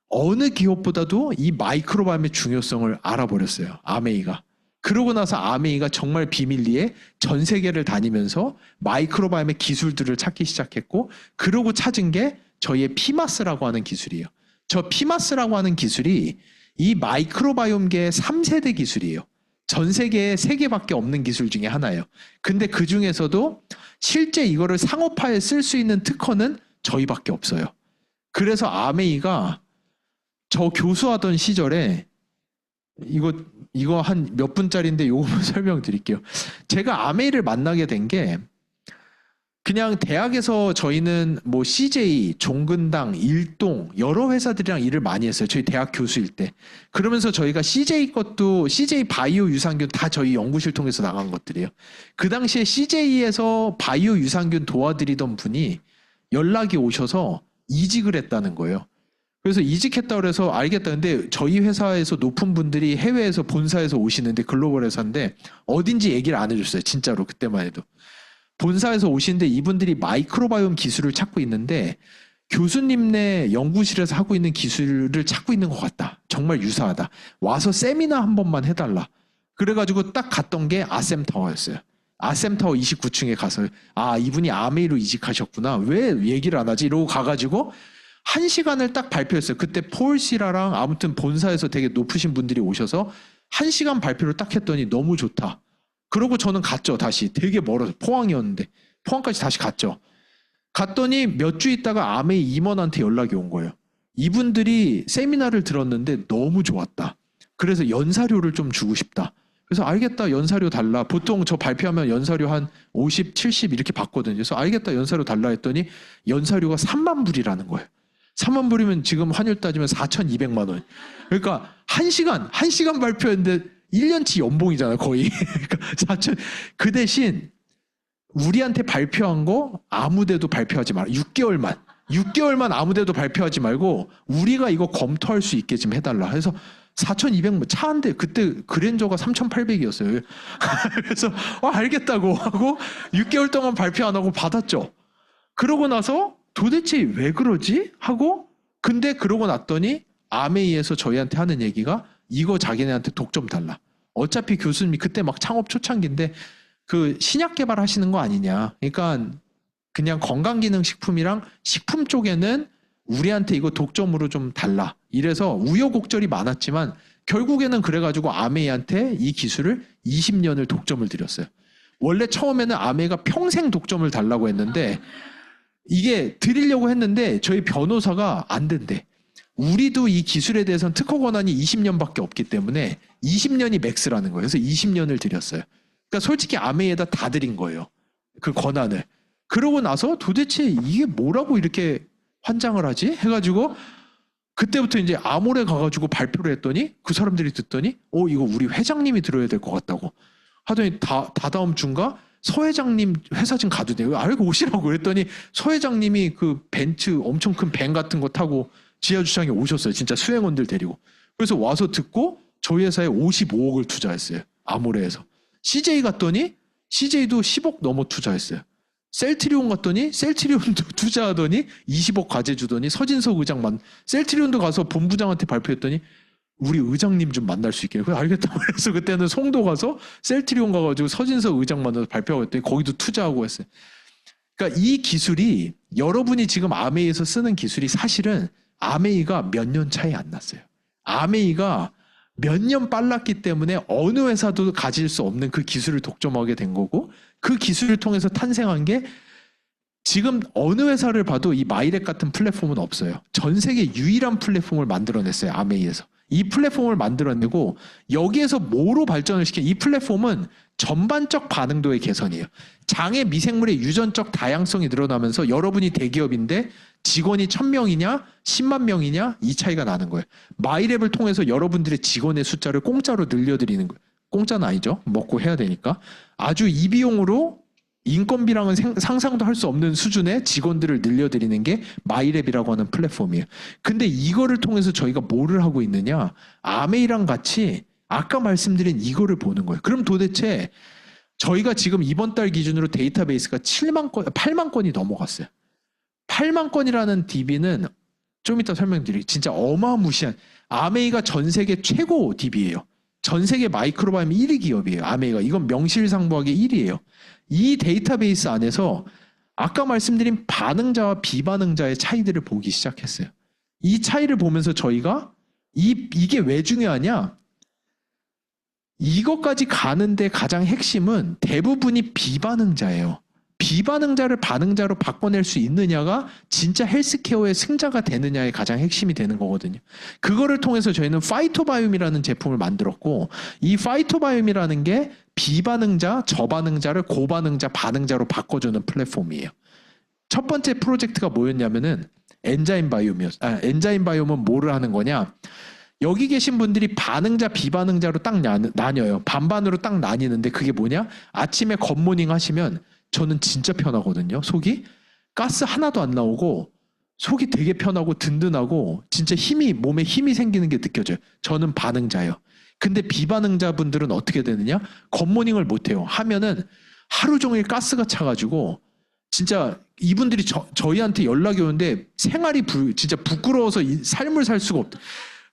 어느 기업보다도 이 마이크로바이옴의 중요성을 알아버렸어요. 아메이가. 그러고 나서 아메이가 정말 비밀리에 전 세계를 다니면서 마이크로바이옴의 기술들을 찾기 시작했고 그러고 찾은 게 저희의 피마스라고 하는 기술이에요. 저 피마스라고 하는 기술이 이 마이크로바이옴계의 3세대 기술이에요. 전 세계에 3개밖에 없는 기술 중에 하나예요. 근데 그 중에서도 실제 이거를 상업화에 쓸 수 있는 특허는 저희밖에 없어요. 그래서 아메이가 저 교수하던 시절에 이거 한 몇 분짜리인데 요거만 설명드릴게요. 제가 아메이를 만나게 된 게 그냥 대학에서 저희는 뭐 CJ, 종근당, 일동 여러 회사들이랑 일을 많이 했어요. 저희 대학 교수일 때. 그러면서 저희가 CJ 것도 CJ 바이오 유산균 다 저희 연구실 통해서 나간 것들이에요. 그 당시에 CJ에서 바이오 유산균 도와드리던 분이 연락이 오셔서 이직을 했다는 거예요. 그래서 이직했다고 해서 알겠다. 근데 저희 회사에서 높은 분들이 해외에서 본사에서 오시는데 글로벌 회사인데 어딘지 얘기를 안 해줬어요. 진짜로 그때만 해도. 본사에서 오시는데 이분들이 마이크로바이옴 기술을 찾고 있는데 교수님네 연구실에서 하고 있는 기술을 찾고 있는 것 같다. 정말 유사하다. 와서 세미나 한 번만 해달라. 그래가지고 딱 갔던 게 아셈타워였어요. 아셈타워 29층에 가서 이분이 아메이로 이직하셨구나. 왜 얘기를 안 하지? 이러고 가가지고 1시간을 딱 발표했어요. 그때 폴 시라랑 아무튼 본사에서 되게 높으신 분들이 오셔서 1시간 발표를 딱 했더니 너무 좋다. 그러고 저는 갔죠. 다시. 되게 멀어서 포항이었는데 포항까지 다시 갔죠. 갔더니 몇 주 있다가 아메이 임원한테 연락이 온 거예요. 이분들이 세미나를 들었는데 너무 좋았다. 그래서 연사료를 좀 주고 싶다. 그래서 알겠다. 연사료 달라. 보통 저 발표하면 연사료 한 50, 70 이렇게 받거든요. 그래서 알겠다. 연사료 달라 했더니 연사료가 30,000불이라는 거예요. 30,000불이면 지금 환율 따지면 4,200만 원. 그러니까 1시간 발표했는데 1년치 연봉이잖아요, 거의. 그러니까 4천. 그 대신 우리한테 발표한 거 아무데도 발표하지 마라. 6개월만 아무데도 발표하지 말고 우리가 이거 검토할 수 있게 좀 해달라. 그래서 4,200만 차 한 대. 그때 그랜저가 3,800이었어요. 그래서 알겠다고 하고 6개월 동안 발표 안 하고 받았죠. 그러고 나서 도대체 왜 그러지? 하고 근데 그러고 났더니 아메이에서 저희한테 하는 얘기가 이거 자기네한테 독점 달라. 어차피 교수님이 그때 막 창업 초창기인데 그 신약 개발하시는 거 아니냐. 그러니까 그냥 건강기능식품이랑 식품 쪽에는 우리한테 이거 독점으로 좀 달라. 이래서 우여곡절이 많았지만 결국에는 그래가지고 아메이한테 이 기술을 20년을 독점을 드렸어요. 원래 처음에는 아메이가 평생 독점을 달라고 했는데 이게 드리려고 했는데 저희 변호사가 안 된대. 우리도 이 기술에 대해서는 특허 권한이 20년밖에 없기 때문에 20년이 맥스라는 거예요. 그래서 20년을 드렸어요. 그러니까 솔직히 아메이에다 다 드린 거예요. 그 권한을. 그러고 나서 도대체 이게 뭐라고 이렇게 환장을 하지? 해가지고 그때부터 이제 아몰에 가가지고 발표를 했더니 그 사람들이 듣더니 이거 우리 회장님이 들어야 될 것 같다고 하더니 다다음 주인가 서 회장님 회사 좀 가도 돼요. 알고 오시라고 그랬더니 서 회장님이 그 벤츠 엄청 큰 밴 같은 거 타고 지하주차장에 오셨어요. 진짜 수행원들 데리고. 그래서 와서 듣고 저희 회사에 55억을 투자했어요. 아모레에서. CJ 갔더니 CJ도 10억 넘어 투자했어요. 셀트리온 갔더니 셀트리온도 투자하더니 20억 과제 주더니 서진석 의장만 셀트리온도 가서 본부장한테 발표했더니 우리 의장님 좀 만날 수 있게. 그래서 알겠다고 해서 그때는 송도 가서 셀트리온 가가지고 서진석 의장 만나서 발표하고 했더니 거기도 투자하고 했어요. 그러니까 이 기술이 여러분이 지금 아메이에서 쓰는 기술이 사실은 아메이가 몇 년 차이 안 났어요. 아메이가 몇 년 빨랐기 때문에 어느 회사도 가질 수 없는 그 기술을 독점하게 된 거고 그 기술을 통해서 탄생한 게 지금 어느 회사를 봐도 이 마이렉 같은 플랫폼은 없어요. 전 세계 유일한 플랫폼을 만들어냈어요. 아메이에서. 이 플랫폼을 만들어내고 여기에서 뭐로 발전을 시켜 이 플랫폼은 전반적 반응도의 개선이에요. 장애 미생물의 유전적 다양성이 늘어나면서 여러분이 대기업인데 직원이 1,000명이냐 10만 명이냐 이 차이가 나는 거예요. 마이랩을 통해서 여러분들의 직원의 숫자를 공짜로 늘려드리는 거예요. 공짜는 아니죠. 먹고 해야 되니까. 아주 이비용으로 인건비랑은 상상도 할 수 없는 수준의 직원들을 늘려드리는 게 마이랩이라고 하는 플랫폼이에요. 근데 이거를 통해서 저희가 뭐를 하고 있느냐? 아메이랑 같이 아까 말씀드린 이거를 보는 거예요. 그럼 도대체 저희가 지금 이번 달 기준으로 데이터베이스가 8만 건이 넘어갔어요. 8만 건이라는 DB는 좀 이따 설명드릴게요. 진짜 어마무시한, 아메이가 전 세계 최고 DB예요. 전 세계 마이크로바이옴 1위 기업이에요. 아메이가. 이건 명실상부하게 1위예요. 이 데이터베이스 안에서 아까 말씀드린 반응자와 비반응자의 차이들을 보기 시작했어요. 이 차이를 보면서 저희가 이게 왜 중요하냐? 이것까지 가는데 가장 핵심은 대부분이 비반응자예요. 비반응자를 반응자로 바꿔낼 수 있느냐가 진짜 헬스케어의 승자가 되느냐의 가장 핵심이 되는 거거든요. 그거를 통해서 저희는 파이토바이옴이라는 제품을 만들었고, 이 파이토바이옴이라는 게 비반응자, 저반응자를 고반응자, 반응자로 바꿔주는 플랫폼이에요. 첫 번째 프로젝트가 뭐였냐면은 엔자임 바이옴이었어요. 엔자임 바이옴은 뭐를 하는 거냐? 여기 계신 분들이 반응자, 비반응자로 딱 나뉘어요. 반반으로 딱 나뉘는데 그게 뭐냐? 아침에 굿모닝 하시면 저는 진짜 편하거든요. 속이 가스 하나도 안 나오고 속이 되게 편하고 든든하고 진짜 몸에 힘이 생기는 게 느껴져요. 저는 반응자예요. 근데 비반응자 분들은 어떻게 되느냐? 굿모닝을 못 해요. 하면은 하루 종일 가스가 차가지고 진짜 이분들이 저희한테 연락이 오는데 생활이 진짜 부끄러워서 삶을 살 수가 없다.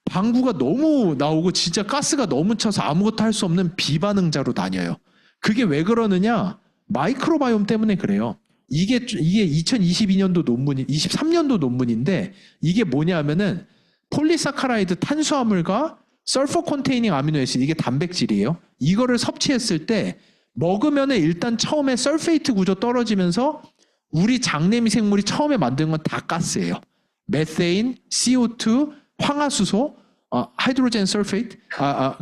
방구가 너무 나오고 진짜 가스가 너무 차서 아무것도 할 수 없는 비반응자로 나뉘어요. 그게 왜 그러느냐? 마이크로바이옴 때문에 그래요. 이게 2022년도 논문이 23년도 논문인데 이게 뭐냐면은 폴리사카라이드 탄수화물과 설퍼 컨테이닝 아미노애시드, 이게 단백질이에요. 이거를 섭취했을 때 먹으면은 일단 처음에 설페이트 구조 떨어지면서 우리 장내 미생물이 처음에 만든 건 다 가스예요. 메테인, CO2, 황화수소, 하이드로젠 설페이트,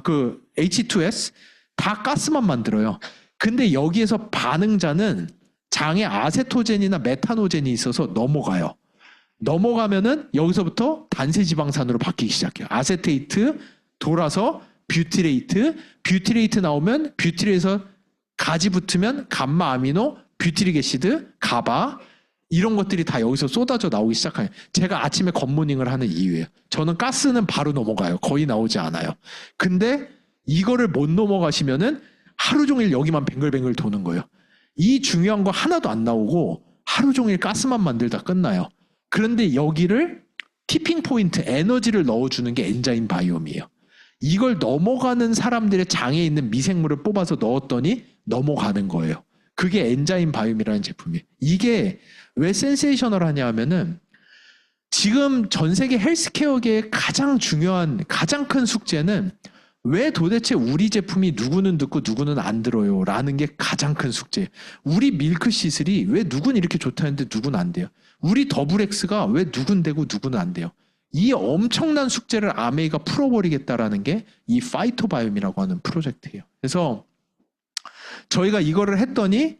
그 H2S 다 가스만 만들어요. 근데 여기에서 반응자는 장에 아세토젠이나 메타노젠이 있어서 넘어가요. 넘어가면은 여기서부터 단세지방산으로 바뀌기 시작해요. 아세테이트 돌아서 뷰티레이트 나오면 뷰티레이트에서 가지 붙으면 감마 아미노, 뷰티릭 애시드, 가바, 이런 것들이 다 여기서 쏟아져 나오기 시작해요. 제가 아침에 굿모닝을 하는 이유예요. 저는 가스는 바로 넘어가요. 거의 나오지 않아요. 근데 이거를 못 넘어가시면은 하루 종일 여기만 뱅글뱅글 도는 거예요. 이 중요한 거 하나도 안 나오고 하루 종일 가스만 만들다 끝나요. 그런데 여기를 티핑 포인트, 에너지를 넣어주는 게 엔자임 바이옴이에요. 이걸 넘어가는 사람들의 장에 있는 미생물을 뽑아서 넣었더니 넘어가는 거예요. 그게 엔자임 바이옴이라는 제품이에요. 이게 왜 센세이셔널하냐 하면은 지금 전 세계 헬스케어계의 가장 중요한, 가장 큰 숙제는 왜 도대체 우리 제품이 누구는 듣고 누구는 안 들어요 라는 게 가장 큰 숙제예요. 우리 밀크시슬이 왜 누군 이렇게 좋다는데 누군 안 돼요. 우리 더블엑스가 왜 누군 되고 누구는 안 돼요. 이 엄청난 숙제를 아메이가 풀어버리겠다라는 게 이 파이토바이옴이라고 하는 프로젝트예요. 그래서 저희가 이거를 했더니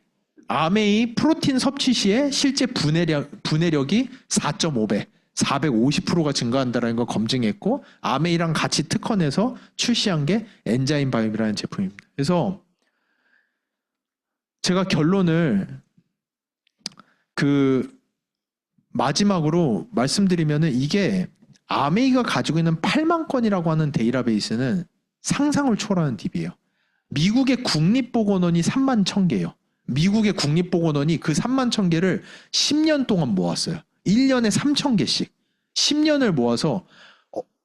아메이 프로틴 섭취 시에 실제 분해력이 4.5배, 450%가 증가한다는 걸 검증했고, 아메이랑 같이 특허내서 출시한 게 엔자임 바이옴이라는 제품입니다. 그래서 제가 결론을 마지막으로 말씀드리면은 이게 아메이가 가지고 있는 8만 건이라고 하는 데이터베이스는 상상을 초월하는 DB예요. 미국의 국립보건원이 3만 1,000개예요. 미국의 국립보건원이 그 3만 1,000개를 10년 동안 모았어요. 1년에 3,000개씩. 10년을 모아서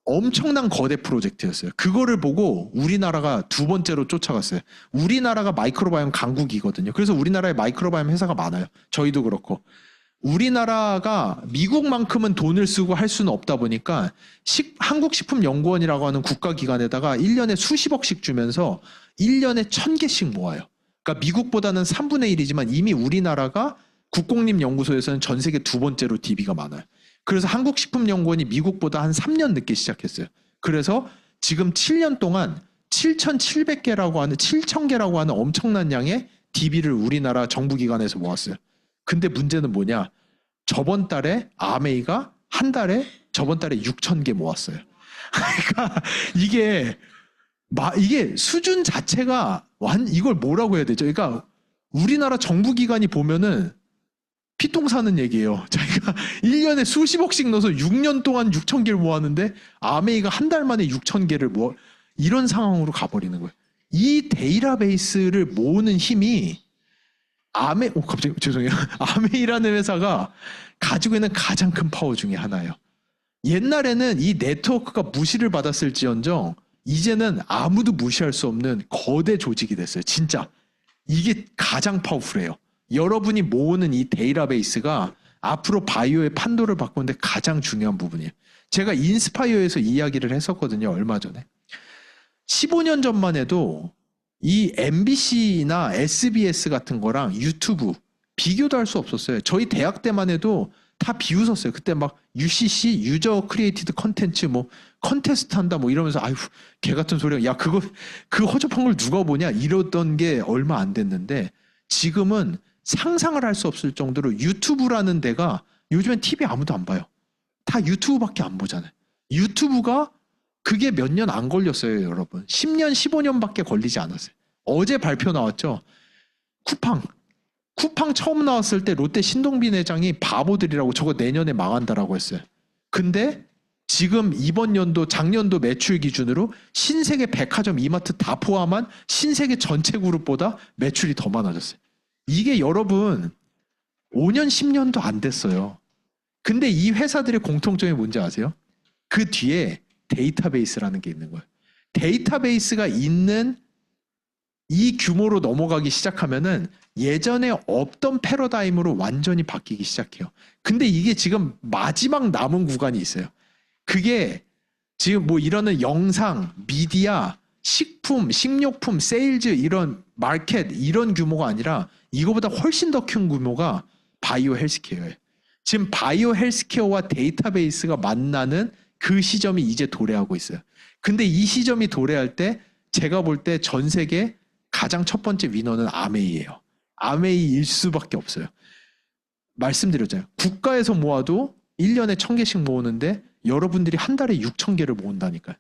엄청난 거대 프로젝트였어요. 그거를 보고 우리나라가 두 번째로 쫓아갔어요. 우리나라가 마이크로바이옴 강국이거든요. 그래서 우리나라에 마이크로바이옴 회사가 많아요. 저희도 그렇고. 우리나라가 미국만큼은 돈을 쓰고 할 수는 없다 보니까 한국식품연구원이라고 하는 국가기관에다가 1년에 수십억씩 주면서 1년에 1,000개씩 모아요. 그러니까 미국보다는 3분의 1이지만 이미 우리나라가 국공립연구소에서는 전 세계 두 번째로 DB가 많아요. 그래서 한국식품연구원이 미국보다 한 3년 늦게 시작했어요. 그래서 지금 7년 동안 7,700개라고 하는 엄청난 양의 DB를 우리나라 정부기관에서 모았어요. 근데 문제는 뭐냐? 저번 달에 아메이가 저번 달에 6,000개 모았어요. 그러니까 이게 수준 자체가 이걸 뭐라고 해야 되죠? 그러니까 우리나라 정부기관이 보면은 피똥 사는 얘기예요. 자기가 1년에 수십억씩 넣어서 6년 동안 6천 개를 모았는데 아메이가 한 달 만에 6천 개를 모아, 이런 상황으로 가버리는 거예요. 이 데이터베이스를 모으는 힘이 갑자기 죄송해요. 아메이라는 회사가 가지고 있는 가장 큰 파워 중에 하나예요. 옛날에는 이 네트워크가 무시를 받았을지언정 이제는 아무도 무시할 수 없는 거대 조직이 됐어요. 진짜 이게 가장 파워풀해요. 여러분이 모으는 이 데이터베이스가 앞으로 바이오의 판도를 바꾸는데 가장 중요한 부분이에요. 제가 인스파이어에서 이야기를 했었거든요. 얼마 전에. 15년 전만 해도 이 MBC나 SBS 같은 거랑 유튜브 비교도 할 수 없었어요. 저희 대학 때만 해도 다 비웃었어요. 그때 막 UCC 유저 크리에이티드 컨텐츠 뭐 컨테스트 한다 뭐 이러면서 아유 개 같은 소리야. 야 그거 그 허접한 걸 누가 보냐 이러던 게 얼마 안 됐는데 지금은 상상을 할 수 없을 정도로 유튜브라는 데가 요즘엔 TV 아무도 안 봐요. 다 유튜브밖에 안 보잖아요. 유튜브가 그게 몇 년 안 걸렸어요, 여러분. 10년, 15년밖에 걸리지 않았어요. 어제 발표 나왔죠. 쿠팡 처음 나왔을 때 롯데 신동빈 회장이 바보들이라고 저거 내년에 망한다라고 했어요. 근데 지금 이번 연도, 작년도 매출 기준으로 신세계 백화점, 이마트 다 포함한 신세계 전체 그룹보다 매출이 더 많아졌어요. 이게 여러분 5년, 10년도 안 됐어요. 근데 이 회사들의 공통점이 뭔지 아세요? 그 뒤에 데이터베이스라는 게 있는 거예요. 데이터베이스가 있는 이 규모로 넘어가기 시작하면은 예전에 없던 패러다임으로 완전히 바뀌기 시작해요. 근데 이게 지금 마지막 남은 구간이 있어요. 그게 지금 뭐 이러는 영상, 미디어, 식품, 식료품, 세일즈 이런 마켓 이런 규모가 아니라 이거보다 훨씬 더 큰 규모가 바이오 헬스케어예요. 지금 바이오 헬스케어와 데이터베이스가 만나는 그 시점이 이제 도래하고 있어요. 근데 이 시점이 도래할 때 제가 볼 때 전 세계 가장 첫 번째 위너는 아메이예요. 아메이일 수밖에 없어요. 말씀드렸잖아요. 국가에서 모아도 1년에 1000개씩 모으는데 여러분들이 한 달에 6000개를 모은다니까요.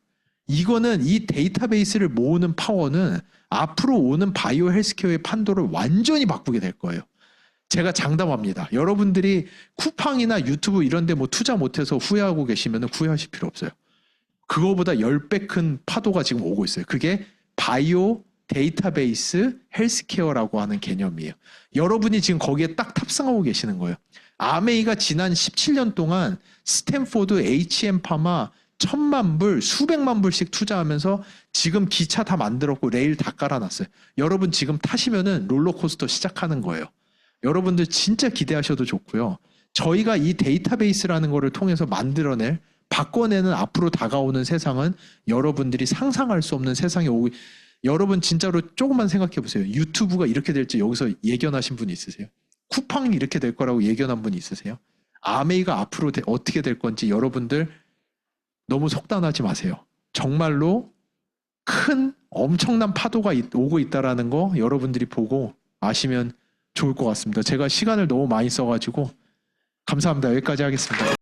이거는 이 데이터베이스를 모으는 파워는 앞으로 오는 바이오 헬스케어의 판도를 완전히 바꾸게 될 거예요. 제가 장담합니다. 여러분들이 쿠팡이나 유튜브 이런 데 뭐 투자 못해서 후회하고 계시면 후회하실 필요 없어요. 그거보다 10배 큰 파도가 지금 오고 있어요. 그게 바이오 데이터베이스 헬스케어라고 하는 개념이에요. 여러분이 지금 거기에 딱 탑승하고 계시는 거예요. 아메이가 지난 17년 동안 스탠포드, HM파마 1000만 불, 수백만 불씩 투자하면서 지금 기차 다 만들었고 레일 다 깔아놨어요. 여러분 지금 타시면은 롤러코스터 시작하는 거예요. 여러분들 진짜 기대하셔도 좋고요. 저희가 이 데이터베이스라는 거를 통해서 만들어낼, 바꿔내는 앞으로 다가오는 세상은 여러분들이 상상할 수 없는 세상에 오고, 여러분 진짜로 조금만 생각해 보세요. 유튜브가 이렇게 될지 여기서 예견하신 분 있으세요? 쿠팡이 이렇게 될 거라고 예견한 분 있으세요? 아메이가 앞으로 어떻게 될 건지 여러분들 너무 속단하지 마세요. 정말로 큰 엄청난 파도가 오고 있다라는 거 여러분들이 보고 아시면 좋을 것 같습니다. 제가 시간을 너무 많이 써가지고 감사합니다. 여기까지 하겠습니다.